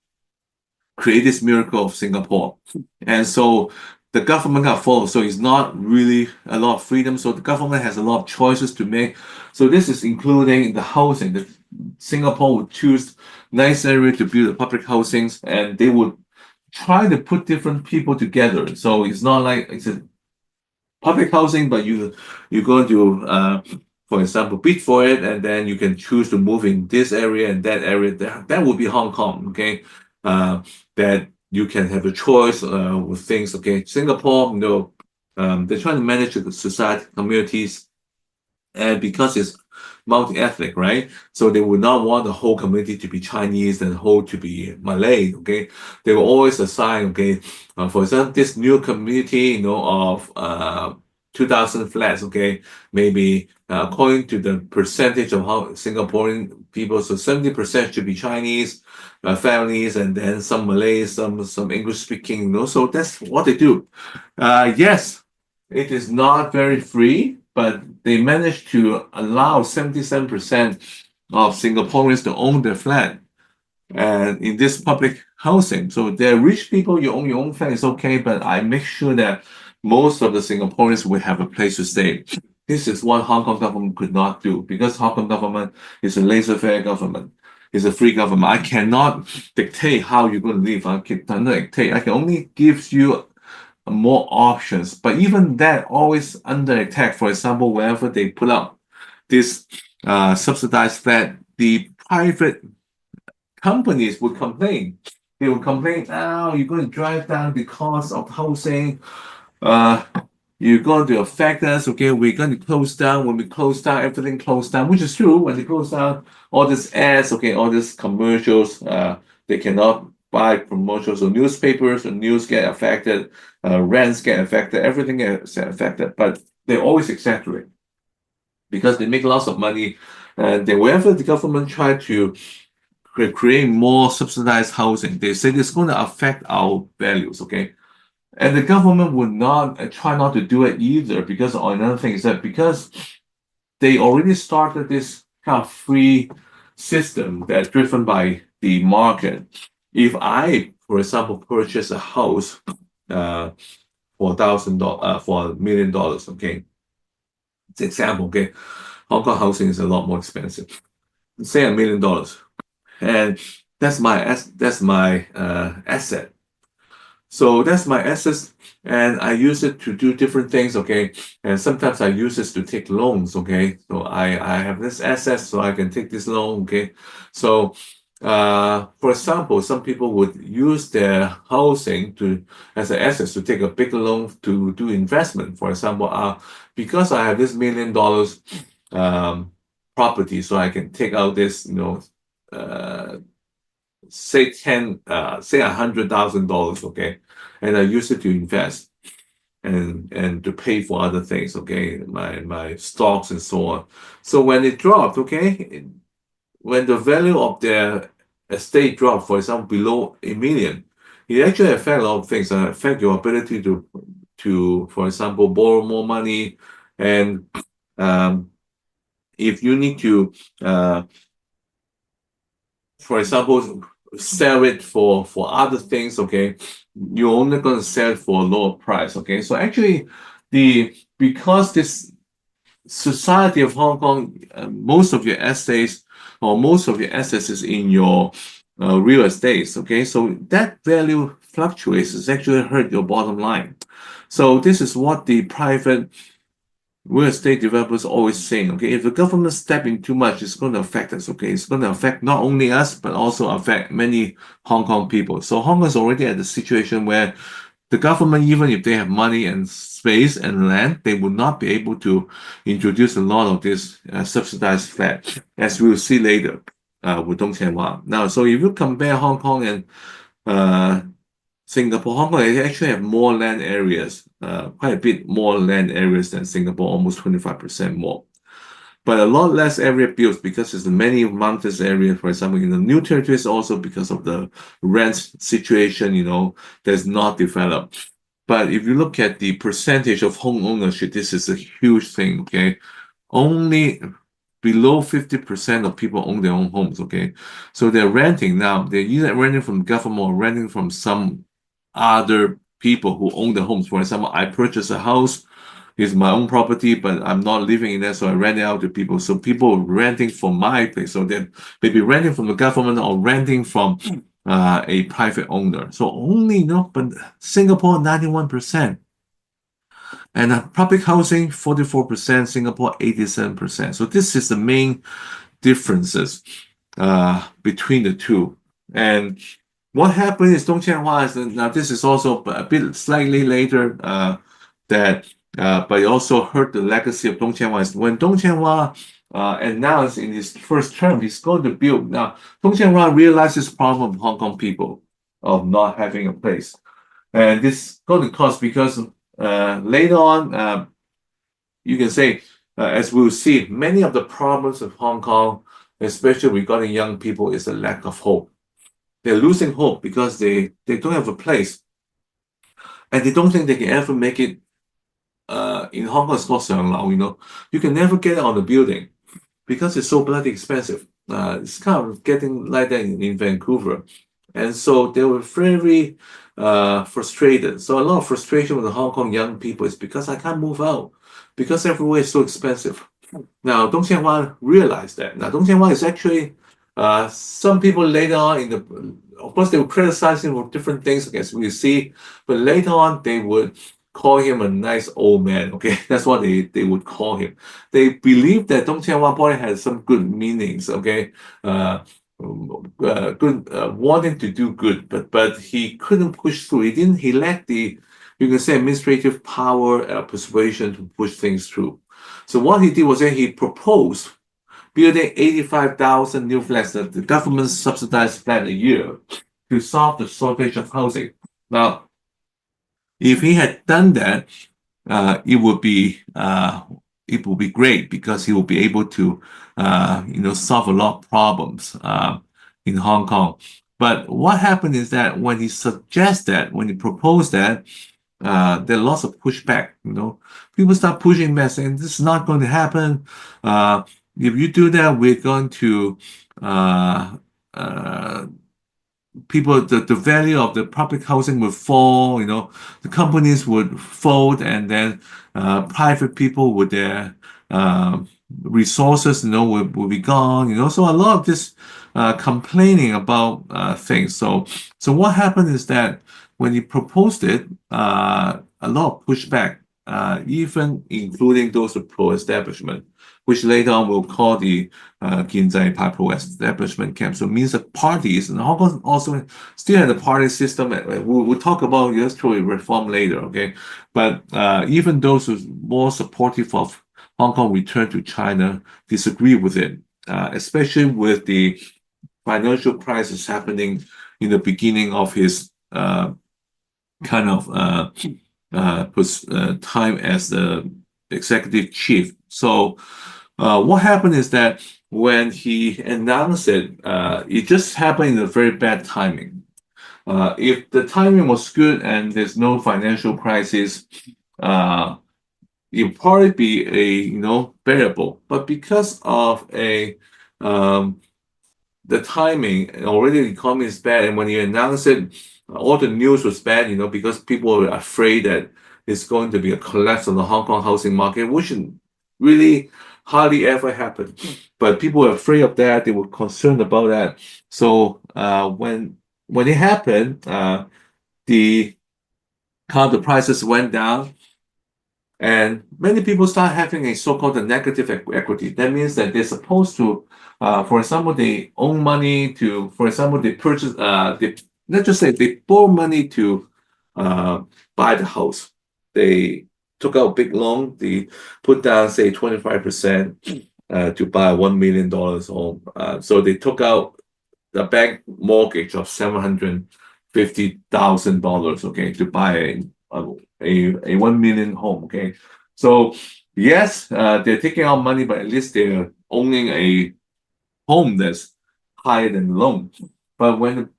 create this miracle of Singapore, and so the government got followed. So it's not really a lot of freedom. So the government has a lot of choices to make. So this is including the housing. The Singapore would choose nice area to build the public housings, and they would try to put different people together. So it's not like it's a public housing, but you go to for example, bid for it, and then you can choose to move in this area and that area. That would be Hong Kong, okay? That you can have a choice with things, okay? Singapore, they're trying to manage the society, communities, and because it's multi-ethnic, right? So they would not want the whole community to be Chinese and the whole to be Malay, okay? They will always assign, okay, for example, this new community, of 2,000 flats, okay, maybe according to the percentage of how Singaporean people, so 70% should be Chinese families, and then some Malays, some English speaking, so that's what they do. Yes, it is not very free, but they managed to allow 77% of Singaporeans to own their flat and in this public housing. So they're rich people, you own your own flat, it's okay, but I make sure that most of the Singaporeans will have a place to stay. This is what Hong Kong government could not do, because Hong Kong government is a laissez-faire government. It's a free government. I cannot dictate how you're going to live. I can only give you more options. But even that always under attack. For example, whenever they put up this subsidized flat, the private companies would complain. They would complain, you're going to drive down the cost of housing. you're going to affect us, okay? We're going to close down. When we close down, everything closed down, which is true. When they close down, all these ads, okay, all these commercials, they cannot buy promotions, so newspapers and news get affected, rents get affected, everything gets affected, but they always exaggerate because they make lots of money. And then wherever the government try to create more subsidized housing, they say it's going to affect our values, okay? And the government would not try not to do it either because another thing is that because they already started this kind of free system that's driven by the market. If I, for example, purchase a house for $1,000 for $1 million, okay, it's an example, okay, Hong Kong housing is a lot more expensive. Say $1 million, and that's my asset. So that's my assets, and I use it to do different things, okay? And sometimes I use this to take loans, okay? So I have this asset, so I can take this loan, okay? So, for example, some people would use their housing as an asset to take a bigger loan to do investment. For example, because I have this $1 million property, so I can take out this, say $100,000, okay, and I use it to invest and to pay for other things, okay, my stocks and so on. So when it dropped, okay, when the value of their estate dropped, for example, below $1 million, it actually affects a lot of things. Affect your ability to, for example, borrow more money, and if you need to, for example, sell it for other things, okay, you're only going to sell it for a lower price, okay. So actually, because this society of Hong Kong, most of your assets or most of your assets is in your real estates, okay. So that value fluctuates. It's actually hurt your bottom line. So this is what the private real estate developers always saying, okay, if the government step in too much, it's going to affect us, okay? It's going to affect not only us, but also affect many Hong Kong people. So Hong Kong is already at the situation where the government, even if they have money and space and land, they would not be able to introduce a lot of this subsidized flat, as we'll see later with Tung Chien Hua. Now, so if you compare Hong Kong and Singapore, Hong Kong, they actually have more land areas, quite a bit more land areas than Singapore, almost 25% more. But a lot less area built because there's many mountainous areas, for example, in the new territories, also because of the rent situation, that's not developed. But if you look at the percentage of home ownership, this is a huge thing, okay? Only below 50% of people own their own homes, okay? So they're renting now. They're either renting from the government or renting from some other people who own the homes. For example, I purchase a house, it's my own property, but I'm not living in there, so I rent it out to people. So people renting from my place, so they're maybe renting from the government or renting from a private owner. So only, but Singapore, 91%. And public housing, 44%, Singapore, 87%. So this is the main differences between the two. And what happened is Tung Chien Hua now this is also a bit slightly later but it also hurt the legacy of Tung Chien Hua. When Tung Chien Hua announced in his first term he's going to build. Now, Tung Chien Hua realized this problem of Hong Kong people of not having a place. And this is going to cause because later on, you can say, as we'll see, many of the problems of Hong Kong, especially regarding young people, is a lack of hope. They're losing hope because they don't have a place. And they don't think they can ever make it. In Hong Kong, it's called Siang Lao, You can never get it on the building because it's so bloody expensive. It's kind of getting like that in Vancouver. And so they were very frustrated. So a lot of frustration with the Hong Kong young people is because I can't move out because everywhere is so expensive. Now, Tung Chien Hua realized that. Now, Tung Chien Hua is actually some people later on of course, they would criticize him for different things, as we see, but later on they would call him a nice old man, okay? That's what they would call him. They believe that Tung Chien Hua probably had some good meanings, okay? Wanting to do good, but he couldn't push through. He lacked the you can say administrative power, persuasion to push things through. So what he did was that he proposed building 85,000 new flats, the government subsidized flat a year, to solve the shortage of housing. Now, if he had done that, it would be great because he will be able to solve a lot of problems in Hong Kong. But what happened is that when he proposed that, there are lots of pushback. People start pushing back, saying this is not going to happen. If you do that, we're going to the value of the public housing would fall. The companies would fold, and then private people with their resources, will be gone. So a lot of this complaining about things. So what happened is that when he proposed it, a lot of pushback, even including those pro-establishment, which later on we'll call the Ginzai Pai pro-establishment camp. So it means that parties, and Hong Kong also still had a party system. We'll talk about electoral reform later, okay? But even those who are more supportive of Hong Kong return to China disagree with it, especially with the financial crisis happening in the beginning of his time as the executive chief. So what happened is that when he announced it, it just happened in a very bad timing. If the timing was good and there's no financial crisis, it would probably be a bearable. But because of the timing, already the economy is bad, and when you announce it, all the news was bad, because people were afraid that it's going to be a collapse on the Hong Kong housing market, which really hardly ever happened. But people were afraid of that. They were concerned about that. So when it happened, the prices went down, and many people start having a so-called negative equity. That means that they're supposed to, for example, they own money to, for example, they purchase, let's just say they borrow money to buy the house. They took out a big loan. They put down, say, 25% to buy a $1 million home. So they took out the bank mortgage of $750,000, okay, to buy a 1 million home, okay? So yes, they're taking out money, but at least they're owning a home that's higher than the loan. But when the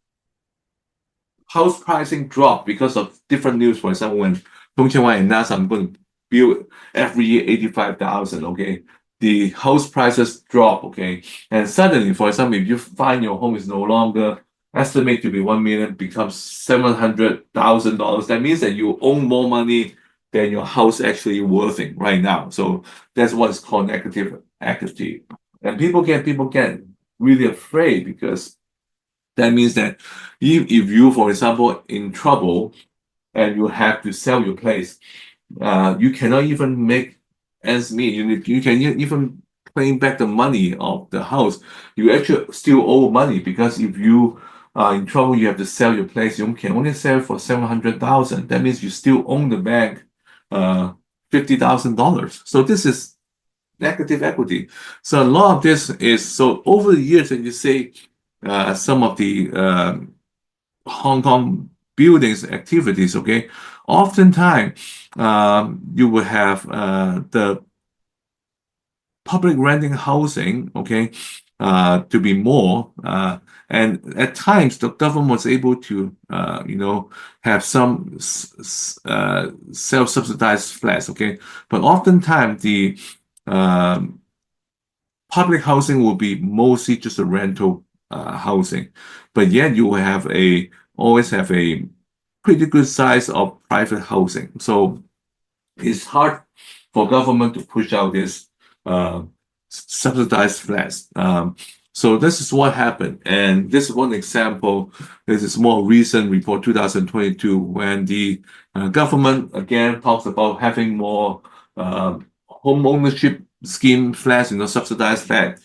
house pricing dropped because of different news, for example, when Tung Chee-hwan announced I'm going to build every year 85,000, okay, the house prices drop, okay, and suddenly, for example, if you find your home is no longer estimated to be 1 million, becomes $700,000. That means that you own more money than your house actually worthing right now. So that's what's called negative equity. And people get really afraid, because that means that if you, for example, in trouble and you have to sell your place, you cannot even make ends meet. You can even claim back the money of the house. You actually still owe money, because if you are in trouble, you have to sell your place. You can only sell for $700,000. That means you still own the bank $50,000. So this is negative equity. So a lot of this is, so over the years, when you say some of the Hong Kong buildings activities, okay, oftentimes you will have the public renting housing, okay, to be more, and at times the government was able to have some self-subsidized flats, okay, but oftentimes the public housing will be mostly just a rental housing, but yet you will always have a pretty good size of private housing. So it's hard for government to push out this subsidized flats. So this is what happened. And this is one example. This is more recent report, 2022, when the government again talks about having more home ownership scheme flats, subsidized flat.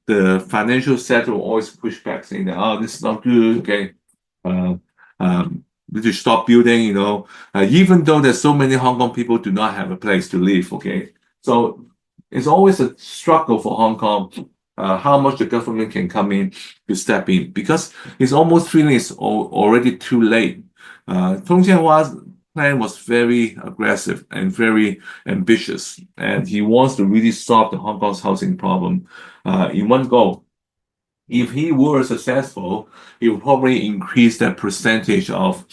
The financial sector will always push back, saying that, oh, this is not good, okay. to stop building, even though there's so many Hong Kong people do not have a place to live, okay? So it's always a struggle for Hong Kong, how much the government can come in to step in, because it's almost feeling it's already too late. Tong Chien-Hua's plan was very aggressive and very ambitious, and he wants to really solve the Hong Kong's housing problem in one go. If he were successful, he would probably increase the percentage of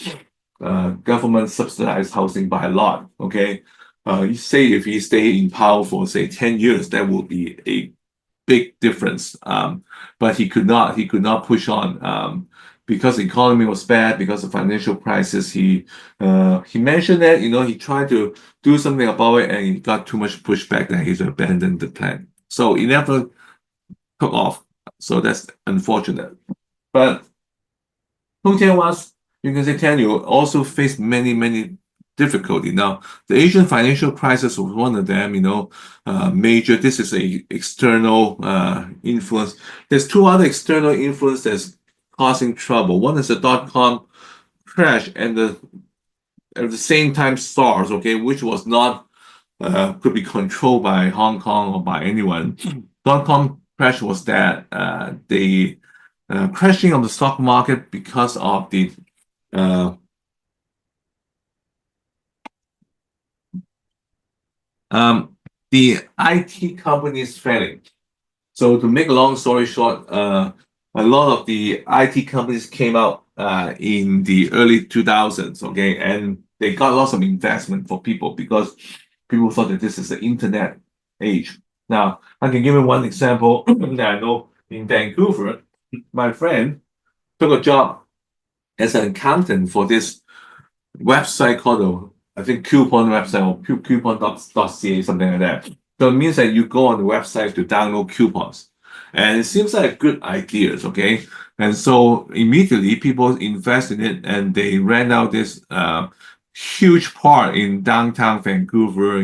government subsidized housing by a lot. Okay, you say if he stay in power for say 10 years, that would be a big difference. But he could not push on because the economy was bad, because of financial crisis. He mentioned that he tried to do something about it, and he got too much pushback that he's abandoned the plan. So he never took off. So that's unfortunate. But Tung Chien-Hua's, you can say, tenure also faced many difficulty. Now, the Asian financial crisis was one of them, major. This is a external influence. There's two other external influences that's causing trouble. One is the dot-com crash, and at the same time SARS, okay, which was not could be controlled by Hong Kong or by anyone. Dot-com crash was that the crashing of the stock market because of the IT companies failing. So to make a long story short, a lot of the IT companies came out in the early 2000s, okay, and they got lots of investment for people because people thought that this is the internet age. Now, I can give you one example that I know in Vancouver. My friend took a job as an accountant for this website called, I think, coupon website or coupon.ca, something like that. So it means that you go on the website to download coupons. And it seems like good ideas, okay? And so immediately people invest in it, and they rent out this huge part in downtown Vancouver,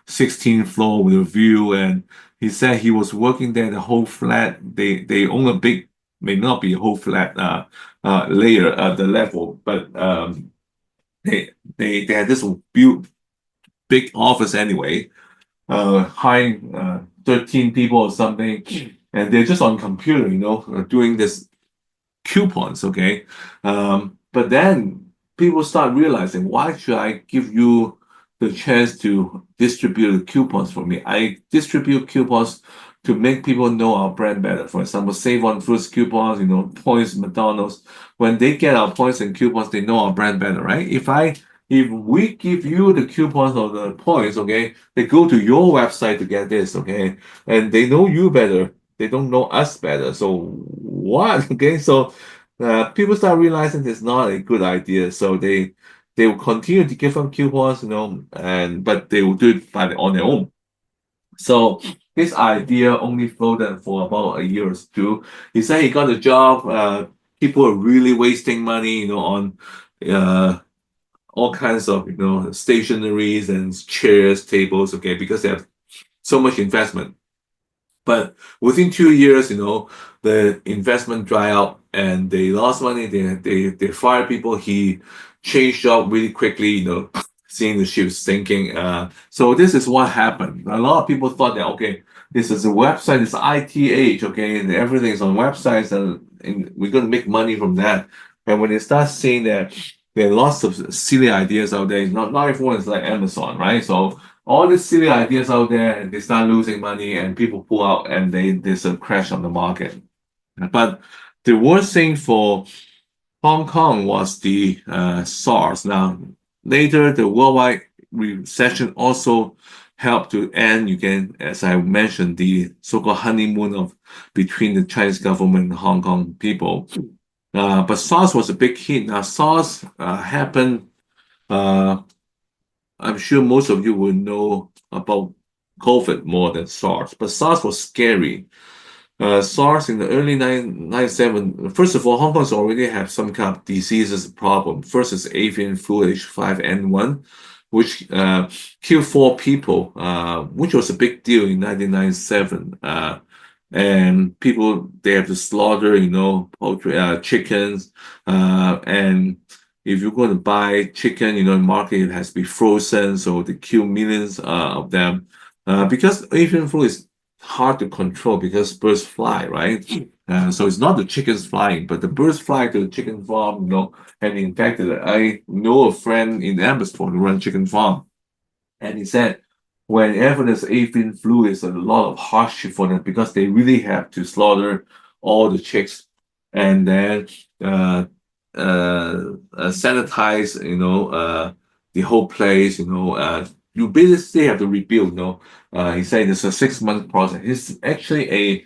16th floor with a view. And he said he was working there, the whole flat. They own a big, may not be a whole flat layer at the level, but they had this big office anyway, hiring 13 people or something, and they're just on computer, doing this coupons, okay? But then people start realizing, why should I give you the chance to distribute coupons for me? I distribute coupons to make people know our brand better. For example, Save on Foods coupons, points, McDonald's. When they get our points and coupons, they know our brand better, right? If we give you the coupons or the points, okay, they go to your website to get this, okay, and they know you better. They don't know us better. So what? Okay, so people start realizing it's not a good idea. So they will continue to give them coupons, but they will do it on their own. So this idea only floated for about a year or two. He said he got a job. People are really wasting money, on all kinds of, stationaries and chairs, tables, okay, because they have so much investment. But within 2 years, the investment dry out and they lost money. They fired people. He changed job really quickly, seeing the ship sinking. So this is what happened. A lot of people thought that, okay, this is a website, it's IT age, okay, and everything is on websites, and we're going to make money from that. And when they start seeing that there are lots of silly ideas out there, not everyone is like Amazon, right? So all these silly ideas out there, and they start losing money, and people pull out, and there's a crash on the market. But the worst thing for Hong Kong was the SARS. Now, later, the worldwide recession also helped to end, as I mentioned, the so-called honeymoon between the Chinese government and Hong Kong people. But SARS was a big hit. Now, SARS happened, I'm sure most of you will know about COVID more than SARS, but SARS was scary. SARS in the early 97, first of all, Hong Kong already have some kind of diseases problem. First is avian flu H5N1, which killed 4 people, which was a big deal in 1997. And people, they have to slaughter, poultry, chickens, and if you're going to buy chicken, in the market, it has to be frozen, so they kill millions of them. Because avian flu is hard to control because birds fly, right? So it's not the chickens flying, but the birds fly to the chicken farm, and infected it. I know a friend in Abbotsford who runs chicken farm, and he said whenever there's avian flu, it's a lot of hardship for them because they really have to slaughter all the chicks and then sanitize, the whole place, you basically have to rebuild, he said it's a 6 month process. He's actually a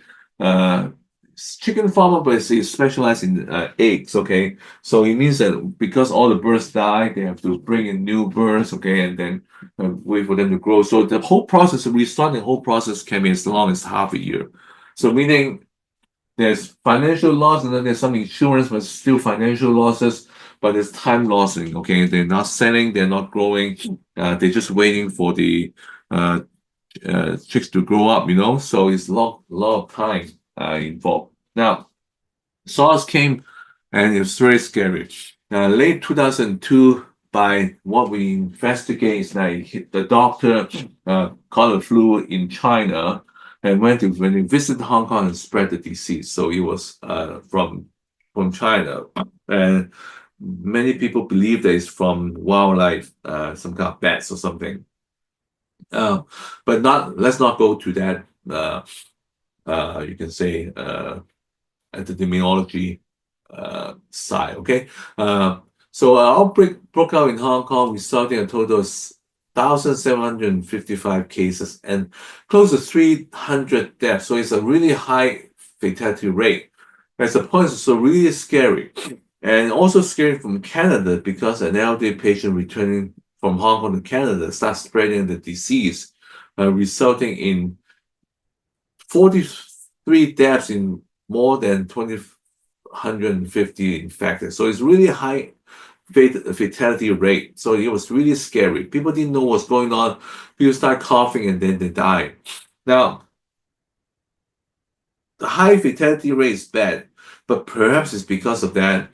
chicken farmer, but he specialized in eggs, okay? So it means that because all the birds die, they have to bring in new birds, okay, and then wait for them to grow. So the whole process, restarting the whole process can be as long as half a year. So meaning there's financial loss and then there's some insurance, but still financial losses, but there's time losing, okay? They're not selling, they're not growing, they're just waiting for the chicks to grow up, so it's a lot of time involved. Now, SARS came and it was very scary. Late 2002, by what we investigate, is that the doctor caught a flu in China and when he visited Hong Kong and spread the disease. So it was from China. And many people believe that it's from wildlife, some kind of bats or something. But let's not go to that, you can say, epidemiology side, okay? So our outbreak broke out in Hong Kong, resulting in a total of 1,755 cases and close to 300 deaths. So it's a really high fatality rate. As a point, it's so really scary. And also scary from Canada because an elderly patient returning from Hong Kong to Canada starts spreading the disease, resulting in 43 deaths in more than 250 infected. So it's really high fatality rate. So it was really scary. People didn't know what's going on. People start coughing and then they die. Now, the high fatality rate is bad, but perhaps it's because of that.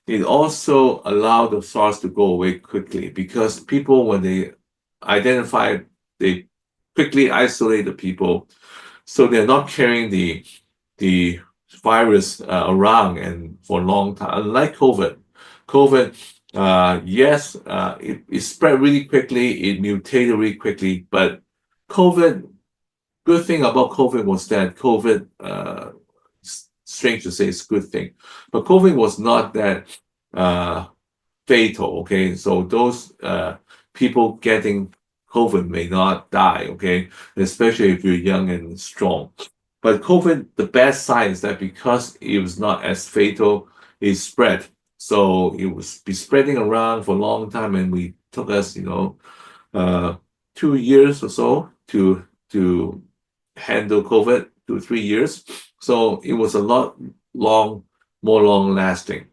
It also allowed the SARS to go away quickly because people, when they identify, they quickly isolate the people. So they're not carrying the virus around and for a long time. Unlike COVID, yes, it spread really quickly, it mutated really quickly, but good thing about COVID was that COVID, strange to say it's a good thing, but COVID was not that fatal, okay? So those people getting COVID may not die, okay? Especially if you're young and strong. But COVID, the best side is that because it was not as fatal, it spread. So it was be spreading around for a long time, and we took us, 2 years or so to handle COVID, 2-3 years. So it was a lot more long lasting.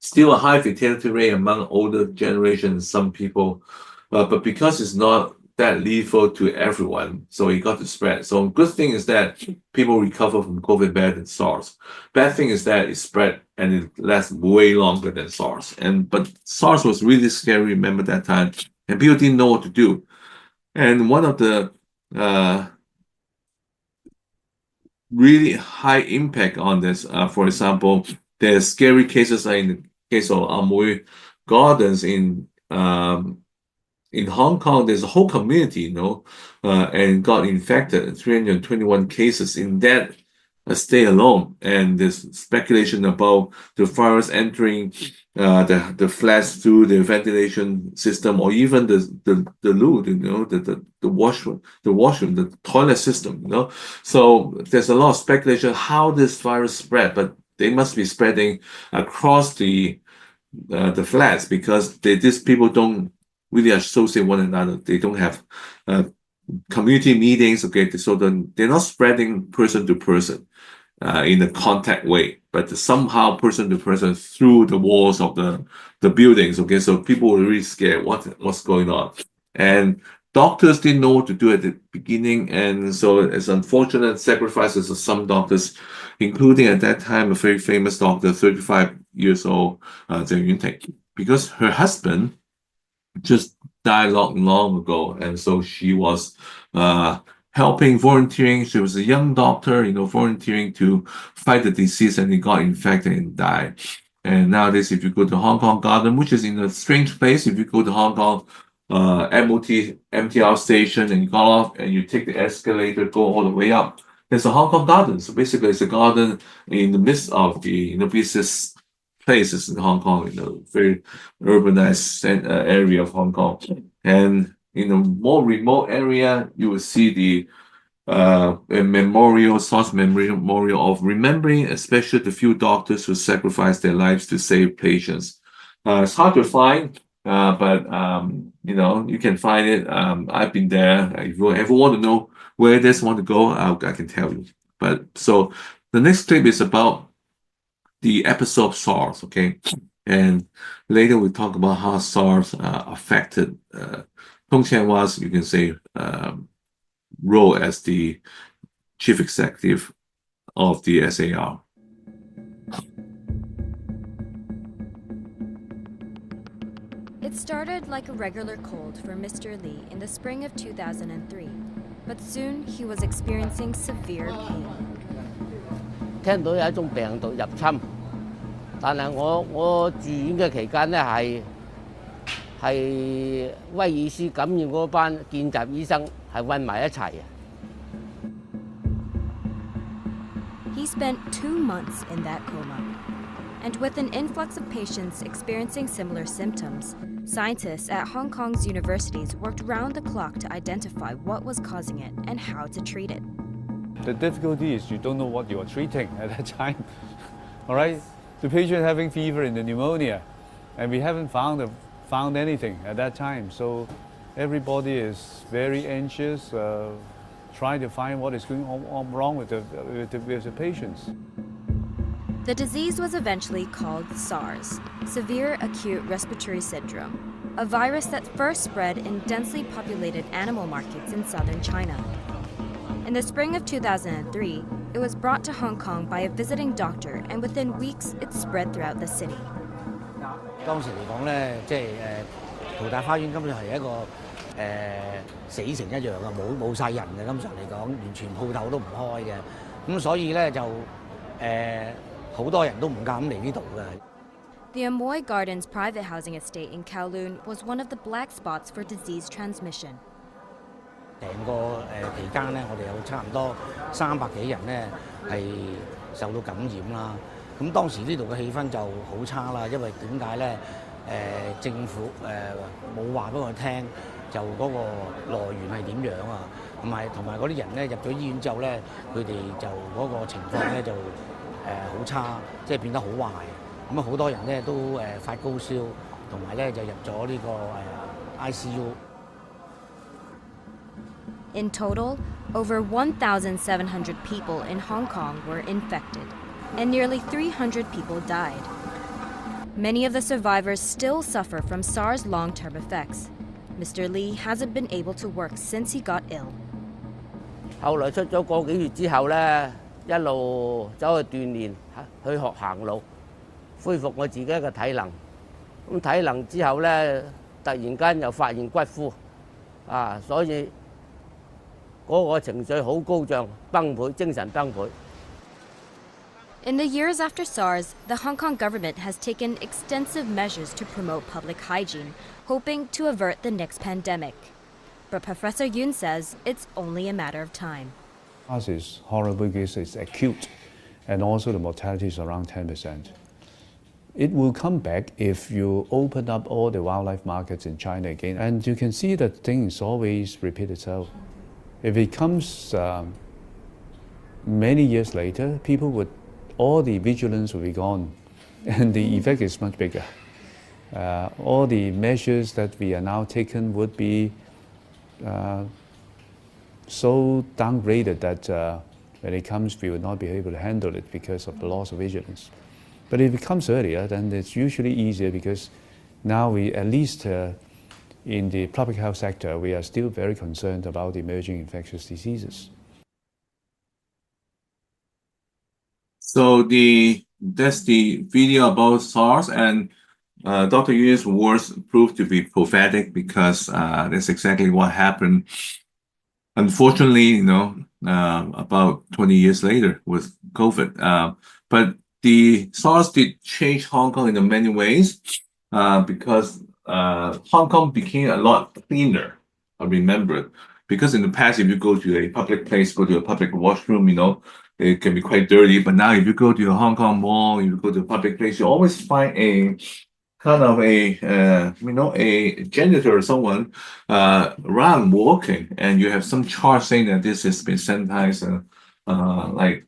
Still a high fatality rate among older generations, some people, but because it's not that lethal to everyone, so it got to spread. So good thing is that people recover from COVID better than SARS. Bad thing is that it spread and it lasts way longer than SARS. But SARS was really scary, remember that time, and people didn't know what to do. And one of the really high impact on this, for example, there's scary cases like in the case of Amoy Gardens in Hong Kong. There's a whole community, and got infected, 321 cases in that stay alone. And there's speculation about the virus entering the flats through the ventilation system, or even the loo, the washroom, the toilet system, So there's a lot of speculation how this virus spread, but they must be spreading across the flats because these people don't really associate one another. They don't have community meetings, okay? So they're not spreading person to person in a contact way, but somehow person to person through the walls of the buildings, okay? So people were really scared what's going on. And doctors didn't know what to do at the beginning, and so it's unfortunate sacrifices of some doctors, including at that time a very famous doctor, 35 years old, Zheng Yuntei, because her husband just died long ago, and so she was helping, volunteering. She was a young doctor, volunteering to fight the disease, and he got infected and died. And nowadays, if you go to Hong Kong Garden, which is in a strange place, if you go to Hong Kong MTR station and you go off and you take the escalator, go all the way up, there's a Hong Kong Garden. So basically, it's a garden in the midst of the busiest places in Hong Kong, very urbanized area of Hong Kong. And in a more remote area, you will see the a memorial of remembering, especially the few doctors who sacrificed their lives to save patients. It's hard to find, but you can find it. I've been there. If you ever want to know where it is, want to go, I can tell you. But so the next clip is about the episode of SARS, okay? And later we talk about how SARS affected Tung Chien-hua's, you can say, role as the chief executive of the SAR. It started like a regular cold for Mr. Lee in the spring of 2003, but soon he was experiencing severe pain. 聽到有一種病毒入侵，但係我住院嘅期間咧係威爾斯感染嗰班見習醫生係混埋一齊嘅。He spent 2 months in that coma. And with an influx of patients experiencing similar symptoms, scientists at Hong Kong's universities worked round the clock to identify what was causing it and how to treat it. The difficulty is you don't know what you are treating at that time. All right, the patient having fever and the pneumonia, and we haven't found anything at that time. So everybody is very anxious, trying to find what is going on wrong with the patients. The disease was eventually called SARS, Severe Acute Respiratory Syndrome, a virus that first spread in densely populated animal markets in southern China. In the spring of 2003, it was brought to Hong Kong by a visiting doctor, and within weeks, it spread throughout the city. 當時嚟講咧，即係淘大花園根本係一個死城一樣嘅，冇晒人嘅，根本上嚟講，完全鋪頭都唔開嘅。咁所以咧就好多人都唔敢嚟呢度嘅。The Amoy Gardens private housing estate in Kowloon was one of the black spots for disease transmission. 成個期間咧，我哋有差唔多300幾人咧係受到感染啦。咁當時呢度嘅氣氛就好差啦，因為點解咧？政府冇話俾我聽，就嗰個來源係點樣啊？同埋嗰啲人咧入咗醫院之後咧，佢哋就嗰個情況咧就好差，即係變得好壞。咁啊好多人咧都發高燒，同埋咧就入咗呢個ICU。In total, over 1,700 people in Hong Kong were infected, and nearly 300 people died. Many of the survivors still suffer from SARS long-term effects. Mr. Lee hasn't been able to work since he got ill. 後來出咗個幾月之後咧，一路走去鍛鍊，去學行路，恢復我自己嘅體能。咁體能之後咧，突然間又發現骨枯，所以嗰個情緒好高漲，崩潰，精神崩潰。In the years after SARS, the Hong Kong government has taken extensive measures to promote public hygiene, hoping to avert the next pandemic. But Professor Yun says it's only a matter of time. SARS is horrible because it's acute, and also the mortality is around 10%. It will come back if you open up all the wildlife markets in China again, and you can see that things always repeat itself. If it comes many years later, all the vigilance will be gone, and the effect is much bigger. All the measures that we are now taking would be so downgraded that when it comes, we will not be able to handle it because of the loss of vigilance. But if it comes earlier, then it's usually easier because now we at least in the public health sector, we are still very concerned about emerging infectious diseases. So that's the video about SARS, and Dr. Yu's words proved to be prophetic because that's exactly what happened. Unfortunately, about 20 years later with COVID. But the SARS did change Hong Kong in many ways because Hong Kong became a lot cleaner. I remember, because in the past, if you go to a public place, go to a public washroom, it can be quite dirty. But now if you go to a Hong Kong mall, if you go to a public place, you always find a kind of a janitor or someone around walking, and you have some chart saying that this has been sanitized like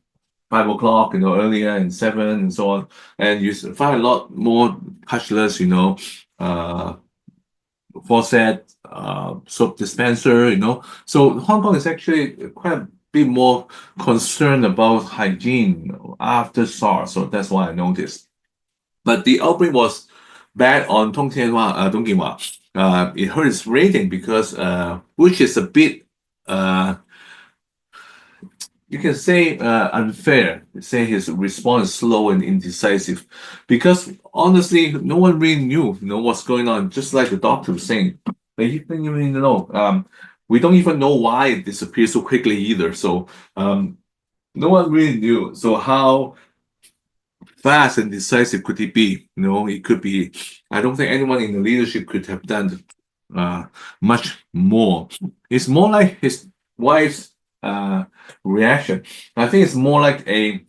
5 o'clock, earlier, and 7, and so on. And you find a lot more touchless, faucet, soap dispenser, So Hong Kong is actually quite a bit more concerned about hygiene after SARS. So that's why I noticed. But the outbreak was bad on Tung Kien-hua. It hurt its rating because, which is a bit, you can say unfair. Say his response is slow and indecisive, because honestly, no one really knew, what's going on. Just like the doctor was saying, they didn't even know. We don't even know why it disappeared so quickly either. So no one really knew. So how fast and decisive could it be? It could be. I don't think anyone in the leadership could have done much more. It's more like his wife's reaction. I think it's more like a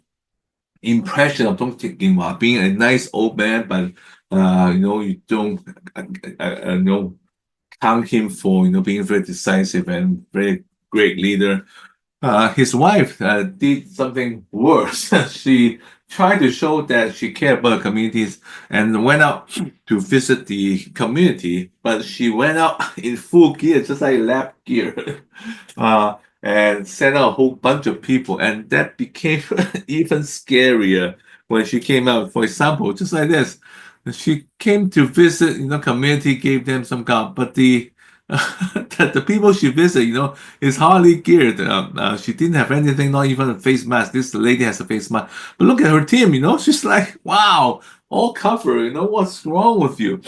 impression of Tung Kien-hua being a nice old man, but you don't count him for being very decisive and very great leader. His wife did something worse. She tried to show that she cared about communities and went out to visit the community, but she went out in full gear, just like lab gear, and sent out a whole bunch of people. And that became even scarier when she came out. For example, just like this, she came to visit, community, gave them some help, but the people she visited, is hardly geared. She didn't have anything, not even a face mask. This lady has a face mask. But look at her team, she's like, wow, all covered, what's wrong with you?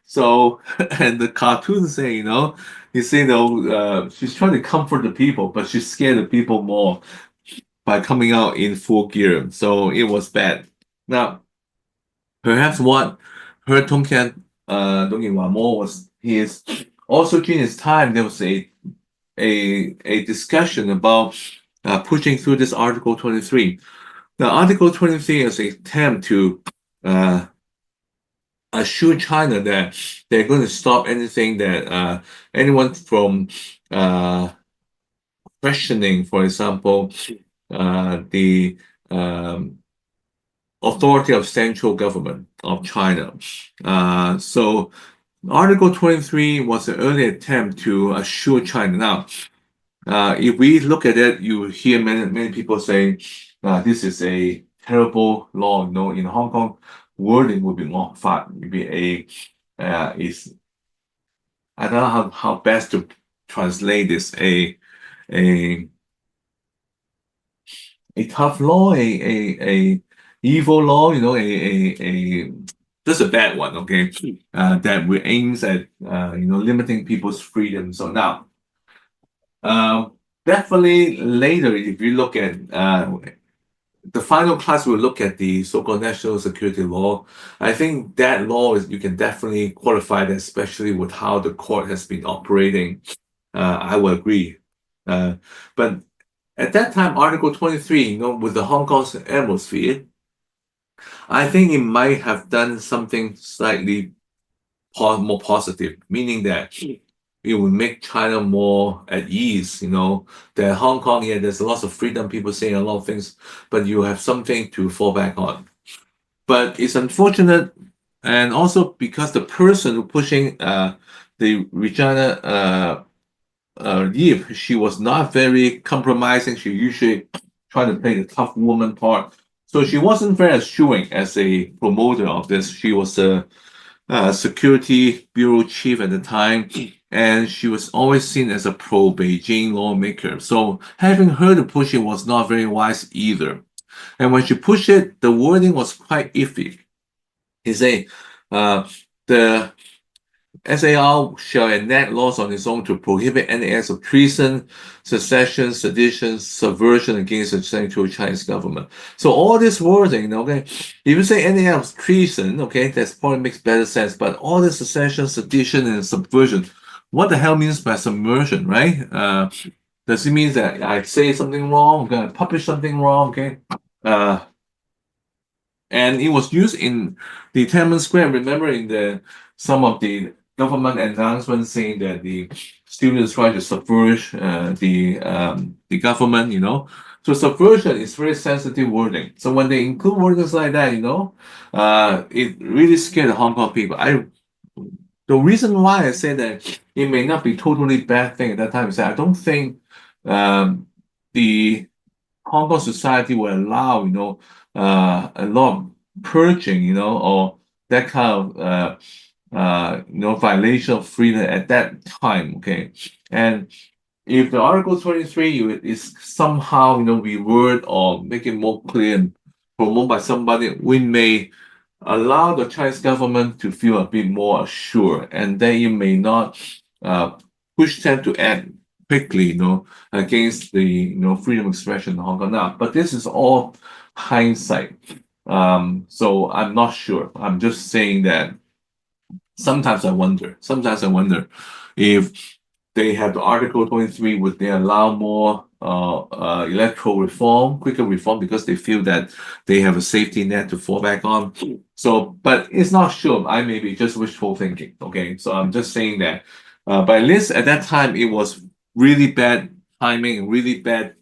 So, and the cartoon say, he say, she's trying to comfort the people, but she scared the people more by coming out in full gear. So it was bad. Now, perhaps what hurt Tung Kien-hua more was his. Also, during his time, there was a discussion about pushing through this Article 23. Now, Article 23 is an attempt to assure China that they're going to stop anything that anyone from questioning, for example, the authority of central government of China. So Article 23 was an early attempt to assure China. Now, if we look at it, you hear many people say this is a terrible law. In Hong Kong, wording would be more fat. Maybe is, I don't know how best to translate this. A tough law, a evil law. That's a bad one, okay? That we aims at limiting people's freedom. So now, definitely later, if you look at the final class, will look at the so-called national security law. I think that law you can definitely qualify that, especially with how the court has been operating. I will agree. But at that time, Article 23, with the Hong Kong's atmosphere, I think it might have done something slightly more positive, meaning that it would make China more at ease, that Hong Kong, there's lots of freedom, people saying a lot of things, but you have something to fall back on. But it's unfortunate, and also because the person who pushing the Regina Yip, she was not very compromising. She usually tried to play the tough woman part. So she wasn't very assuring as a promoter of this. She was security bureau chief at the time, and she was always seen as a pro-Beijing lawmaker. So having her to push it was not very wise either. And when she pushed it, the wording was quite iffy. He said, the SAR shall enact laws on its own to prohibit any acts of treason, secession, sedition, subversion against the central Chinese government. So all this wording, okay, if you say any act of treason, okay, that probably makes better sense. But all this secession, sedition, and subversion, what the hell means by submersion, right? Does it mean that I say something wrong, I'm gonna publish something wrong, okay? And it was used in the Tiananmen Square. Remember in some of the government announcements saying that the students try to subvert the government, you know. So subversion is very sensitive wording. So when they include wordings like that, you know, it really scared the Hong Kong people. The reason why I say that it may not be totally bad thing at that time is that I don't think the Hong Kong society will allow, you know, a lot of purging, you know, or that kind of you know, violation of freedom at that time. Okay, and if the Article 23 is somehow, you know, reword or make it more clear and promoted by somebody, we may allow the Chinese government to feel a bit more assured, and then you may not push them to act quickly, you know, against the, you know, freedom of expression in Hong Kong now. But this is all hindsight. So I'm not sure. I'm just saying that sometimes I wonder if they have the Article 23, would they allow more electoral reform, quicker reform, because they feel that they have a safety net to fall back on. So, but it's not sure. I may be just wishful thinking. Okay, so I'm just saying that. But at least at that time, it was really bad timing, really bad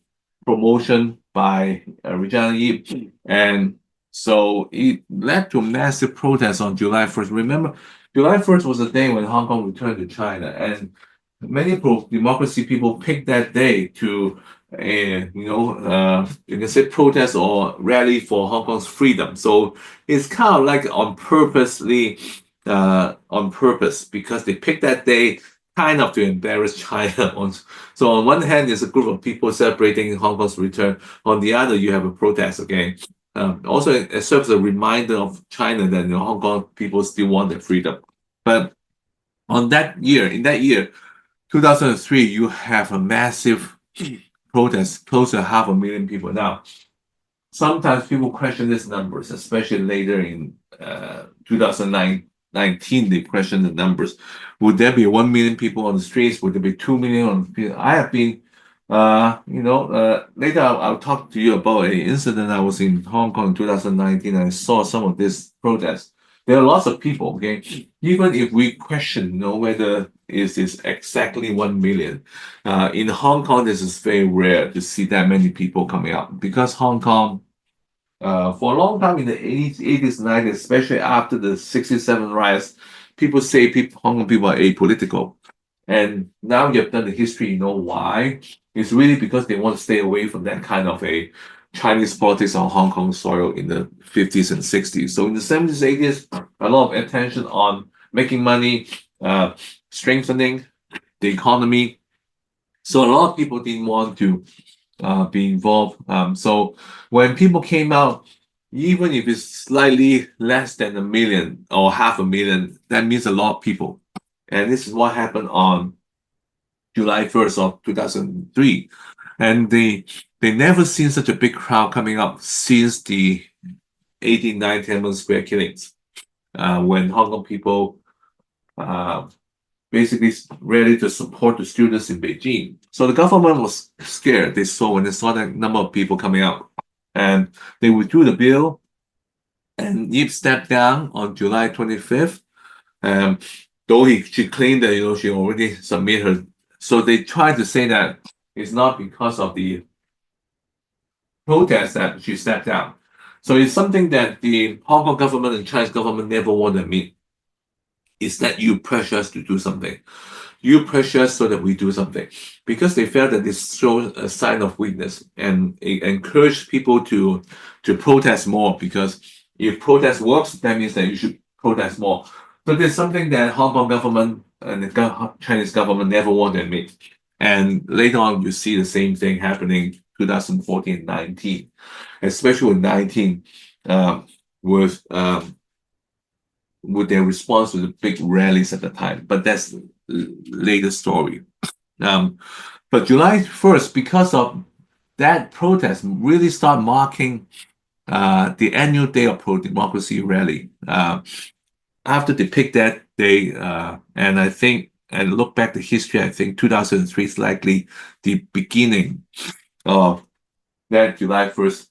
promotion by Regina Yip, and so it led to massive protests on July 1st. Remember, July 1st was the day when Hong Kong returned to China, and many pro-democracy people picked that day to, you can say protest or rally for Hong Kong's freedom. So it's kind of like on purpose, because they picked that day kind of to embarrass China. So on one hand, there's a group of people celebrating Hong Kong's return. On the other, you have a protest, okay? Also, it serves a reminder of China that, you know, Hong Kong people still want their freedom. But in that year, 2003, you have a massive protest, close to 500,000 people. Now, sometimes people question these numbers, especially later in 2019, they question the numbers. Would there be 1 million people on the streets? Would there be 2 million on the streets? I have been, later I'll talk to you about an incident. I was in Hong Kong in 2019, and I saw some of these protests. There are lots of people, okay? Even if we question, you know, whether is this exactly 1 million, in Hong Kong, this is very rare to see that many people coming out, because Hong Kong, for a long time in the 80s, 90s, especially after the 67 riots, people say Hong Kong people are apolitical. And now you've done the history, you know why? It's really because they want to stay away from that kind of a Chinese politics on Hong Kong soil in the 50s and 60s. So in the 70s, 80s, a lot of attention on making money, strengthening the economy. So a lot of people didn't want to be involved. So when people came out, even if it's slightly less than 1 million or 500,000, that means a lot of people. And this is what happened on July 1st of 2003. And they never seen such a big crowd coming up since the 1889 Tiananmen Square killings, when Hong Kong people basically ready to support the students in Beijing. So the government was scared. When they saw that number of people coming out, and they withdrew the bill, and Yip stepped down on July 25th. Though she claimed that, you know, she already submitted her. So they tried to say that it's not because of the protest that she stepped down. So it's something that the Hong Kong government and Chinese government never want to admit. Is that you pressure us to do something. You pressure us so that we do something. Because they felt that this shows a sign of weakness, and it encouraged people to protest more, because if protest works, that means that you should protest more. So there's something that Hong Kong government and the Chinese government never want to admit. And later on, you see the same thing happening 2014, 19, especially with 19, with their response to the big rallies at the time. But that's the later story. But July 1st, because of that protest, really start marking the annual day of pro-democracy rally. After they picked that day, and I think, and look back to history, I think 2003 is likely the beginning of that July 1st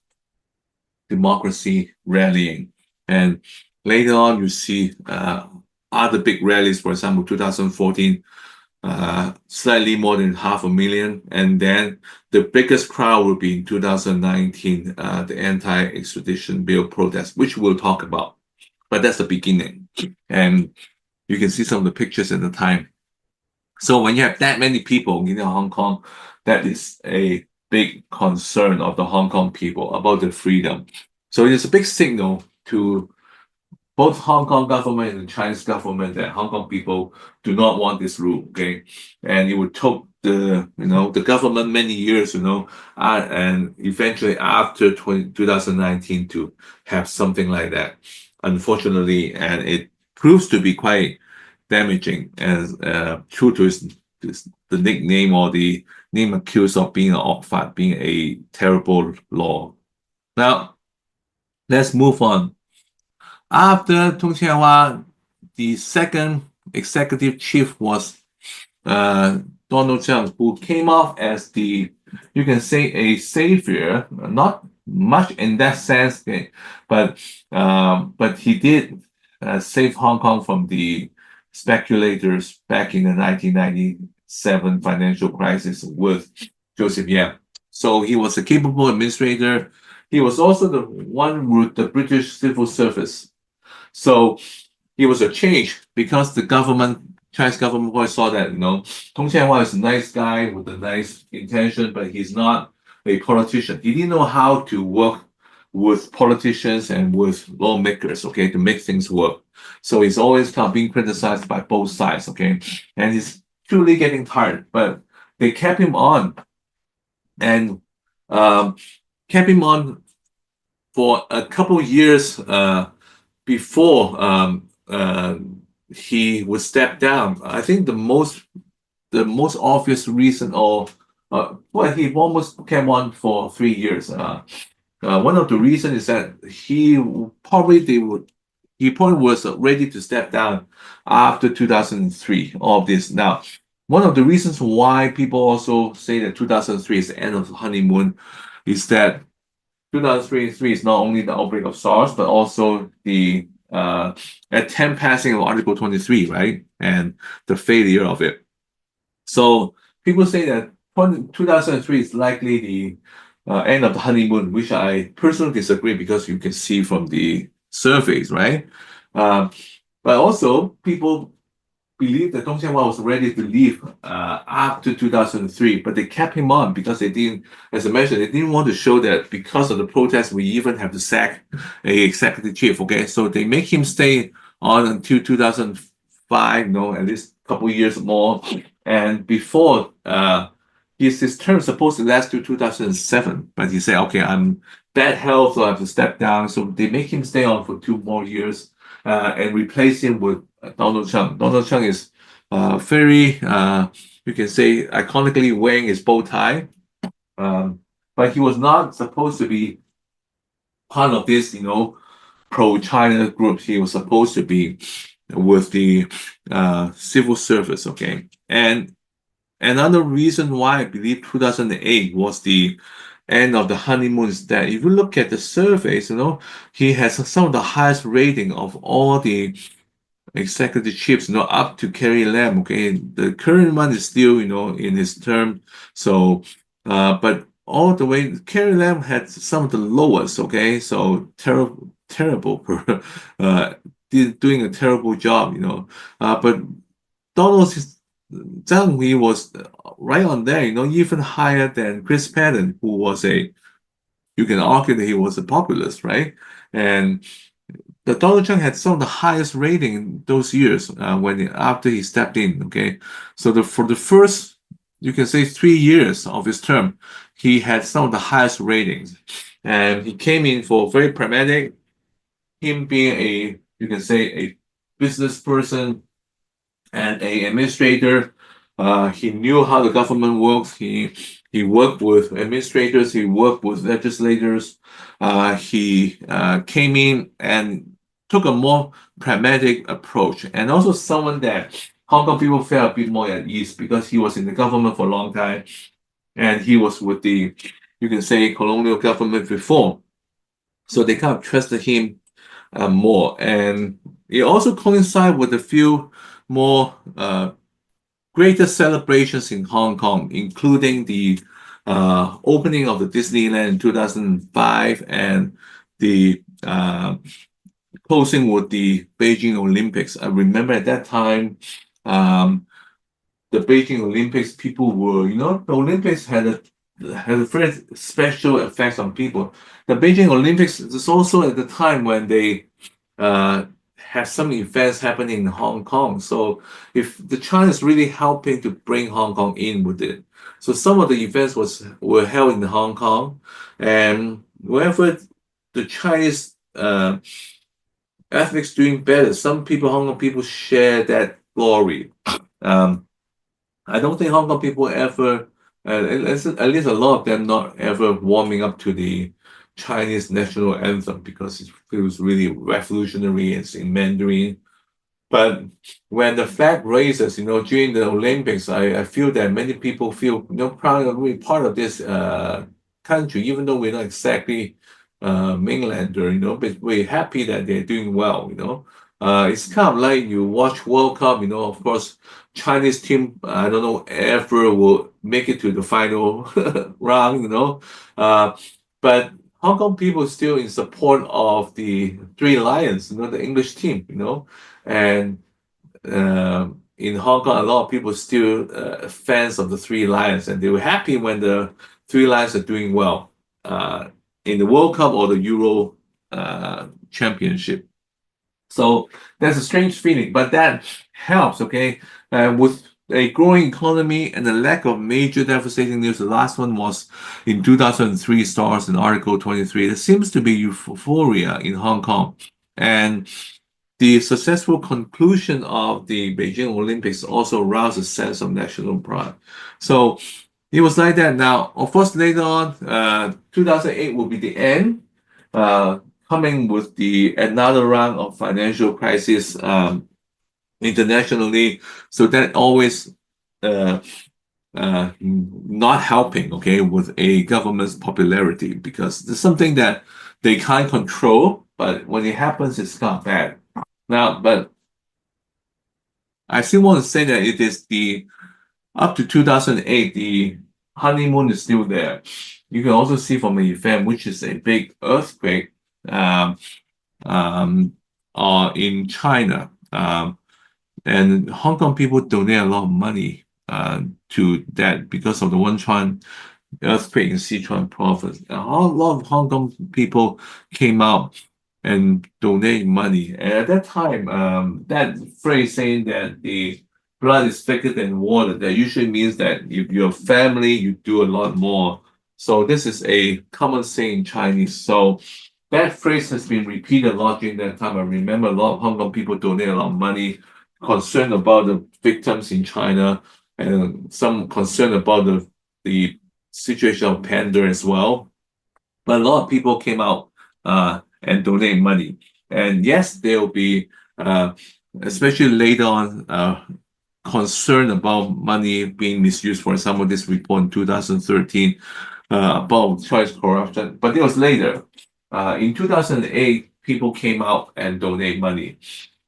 democracy rallying. And later on, you see other big rallies, for example, 2014, slightly more than 500,000. And then the biggest crowd will be in 2019, the anti-extradition bill protest, which we'll talk about. But that's the beginning. And you can see some of the pictures at the time. So when you have that many people in Hong Kong, that is a big concern of the Hong Kong people about their freedom. So it's a big signal to both Hong Kong government and the Chinese government that Hong Kong people do not want this rule, okay? And it would took the government many years, and eventually after 2019 to have something like that. Unfortunately, and it proves to be quite damaging as true to the nickname or the name accused of being an OCFAT, being a terrible law. Now, let's move on. After Tung Chien-hwa, the second executive chief was Donald Tsang, who came off as you can say, a savior, not much in that sense, okay, but he did save Hong Kong from the speculators back in the 1997 financial crisis with Joseph Yam. So he was a capable administrator. He was also the one with the British civil service. So it was a change because the Chinese government always saw that, Tung Chien-hwa is a nice guy with a nice intention, but he's not a politician. He didn't know how to work with politicians and with lawmakers, okay, to make things work. So he's always kind of being criticized by both sides, okay, and he's truly getting tired. But they kept him on, and kept him on for a couple of years before he would step down. I think the most obvious reason, he almost came on for 3 years. One of the reasons is that he probably was ready to step down after 2003. All of this. Now, one of the reasons why people also say that 2003 is the end of the honeymoon is that 2003 is not only the outbreak of SARS, but also the attempt passing of Article 23, right? And the failure of it. So people say that 2003 is likely the end of the honeymoon, which I personally disagree because you can see from the surveys, right? But also people believe that Tung Chien-hwa was ready to leave after 2003, but they kept him on because they didn't, as I mentioned, they didn't want to show that because of the protest, we even have to sack a executive chief, okay? So they make him stay on until 2005, at least a couple years more. And before, his term is supposed to last to 2007, but he said, okay, I'm bad health, so I have to step down. So they make him stay on for 2 more years and replace him with Donald Tsang. Donald Tsang is very, you can say, iconically wearing his bow tie, but he was not supposed to be part of this, pro-China group. He was supposed to be with the civil service, okay? And another reason why I believe 2008 was the end of the honeymoon is that if you look at the surveys, he has some of the highest rating of all the executive chiefs, up to Carrie Lam, okay? The current one is still, in his term. So, but all the way, Carrie Lam had some of the lowest, okay? So terrible, doing a terrible job, but Donald Tsang, he was right on there, even higher than Chris Patten, who was you can argue that he was a populist, right? And the Donald Trump had some of the highest rating in those years after he stepped in. Okay, so for the first, you can say, 3 years of his term, he had some of the highest ratings, and he came in for very pragmatic. Him being you can say, a business person and a administrator. He knew how the government works. He worked with administrators. He worked with legislators. He came in and took a more pragmatic approach, and also someone that Hong Kong people felt a bit more at ease because he was in the government for a long time, and he was with the, you can say, colonial government before, so they kind of trusted him more. And it also coincided with a few more greater celebrations in Hong Kong, including the opening of the Disneyland in 2005 and the closing with the Beijing Olympics. I remember at that time, the Beijing Olympics, people were, the Olympics had a very special effect on people. The Beijing Olympics is also at the time when they had some events happening in Hong Kong. So if the China is really helping to bring Hong Kong in with it. So some of the events were held in Hong Kong, and wherever the Chinese athletes doing better, some people, Hong Kong people, share that glory. I don't think Hong Kong people ever, at least a lot of them, not ever warming up to the Chinese national anthem because it feels really revolutionary. It's in Mandarin. But when the flag raises, during the Olympics, I feel that many people feel, proud of being part of this country, even though we're not exactly mainlander, but we're happy that they're doing well. It's kind of like you watch World Cup. Of course, Chinese team, I don't know, ever will make it to the final round. But Hong Kong people still in support of the Three Lions, the English team, and in Hong Kong, a lot of people still fans of the Three Lions, and they were happy when the Three Lions are doing well in the World Cup or the Euro Championship. So that's a strange feeling, but that helps, okay? With a growing economy and the lack of major devastating news. The last one was in 2003, STARS in Article 23. There seems to be euphoria in Hong Kong. And the successful conclusion of the Beijing Olympics also aroused a sense of national pride. So it was like that. Now, of course, later on, 2008 will be the end, coming with another round of financial crisis internationally. So that always not helping, okay, with a government's popularity, because there's something that they can't control, but when it happens, it's kind of bad. Now, but I still want to say that it is up to 2008, the honeymoon is still there. You can also see from the event, which is a big earthquake in China. And Hong Kong people donate a lot of money to that because of the Wenchuan earthquake in Sichuan province. A lot of Hong Kong people came out and donate money. And at that time, that phrase saying that the blood is thicker than water, that usually means that if you're family, you do a lot more. So this is a common saying in Chinese. So that phrase has been repeated a lot during that time. I remember a lot of Hong Kong people donate a lot of money, concerned about the victims in China, and some concern about the situation of Panda as well. But a lot of people came out and donate money. And yes, there will be, especially later on, concern about money being misused. For example, this report in 2013 about Chinese corruption. But it was later. In 2008, people came out and donate money.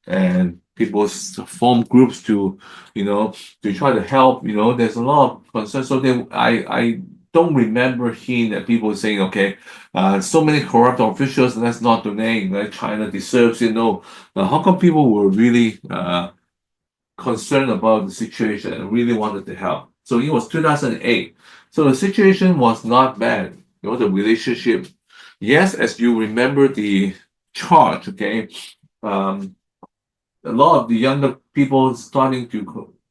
And people form groups to try to help. There's a lot of concern. So I don't remember hearing that people saying, okay, so many corrupt officials, let's not donate, like China deserves it. No, Hong Kong people were really concerned about the situation and really wanted to help. So it was 2008. So the situation was not bad. The relationship, yes, as you remember, the chart, okay, a lot of the younger people starting to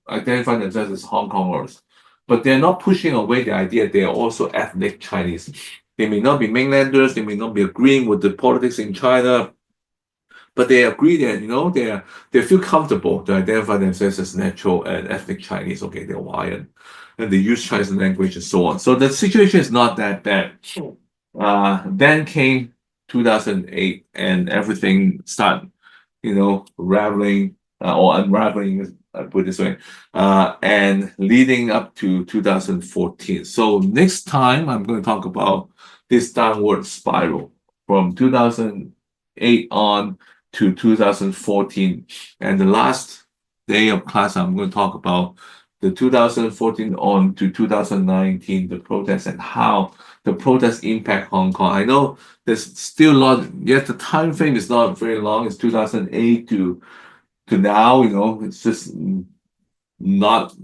identify themselves as Hong Kongers, but they're not pushing away the idea they are also ethnic Chinese. They may not be mainlanders, they may not be agreeing with the politics in China, but they agree that, you know, they feel comfortable to identify themselves as natural and ethnic Chinese. Okay, they're Hawaiian, and they use Chinese language and so on. So the situation is not that bad. Then came 2008, and everything started, you know, raveling or unraveling, I put it this way, and leading up to 2014. So next time I'm going to talk about this downward spiral from 2008 on to 2014. And the last day of class, I'm going to talk about the 2014 on to 2019, the protests and how the protests impact Hong Kong. I know there's still a lot, yet the time frame is not very long. It's 2008 to now, you know, it's just not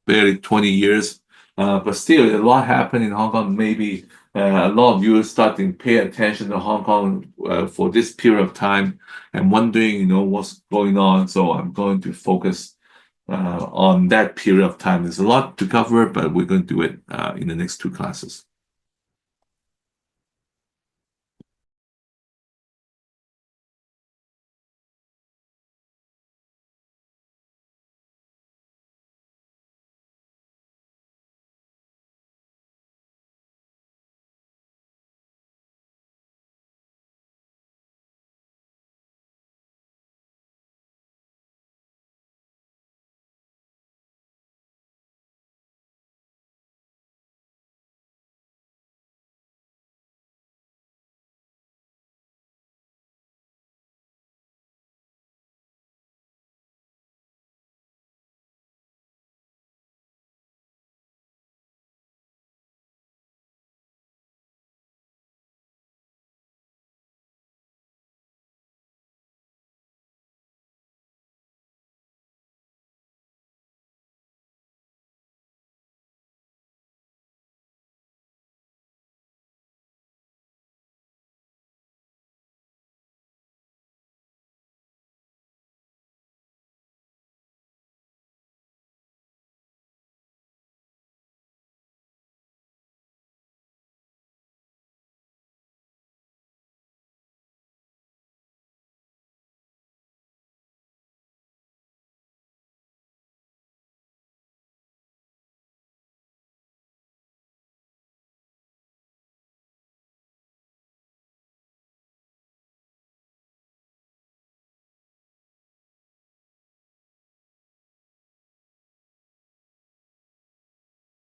barely 20 years. But still, a lot happened in Hong Kong. Maybe a lot of you starting to pay attention to Hong Kong for this period of time and wondering, you know, what's going on. So I'm going to focus on that period of time. There's a lot to cover, but we're going to do it in the next two classes.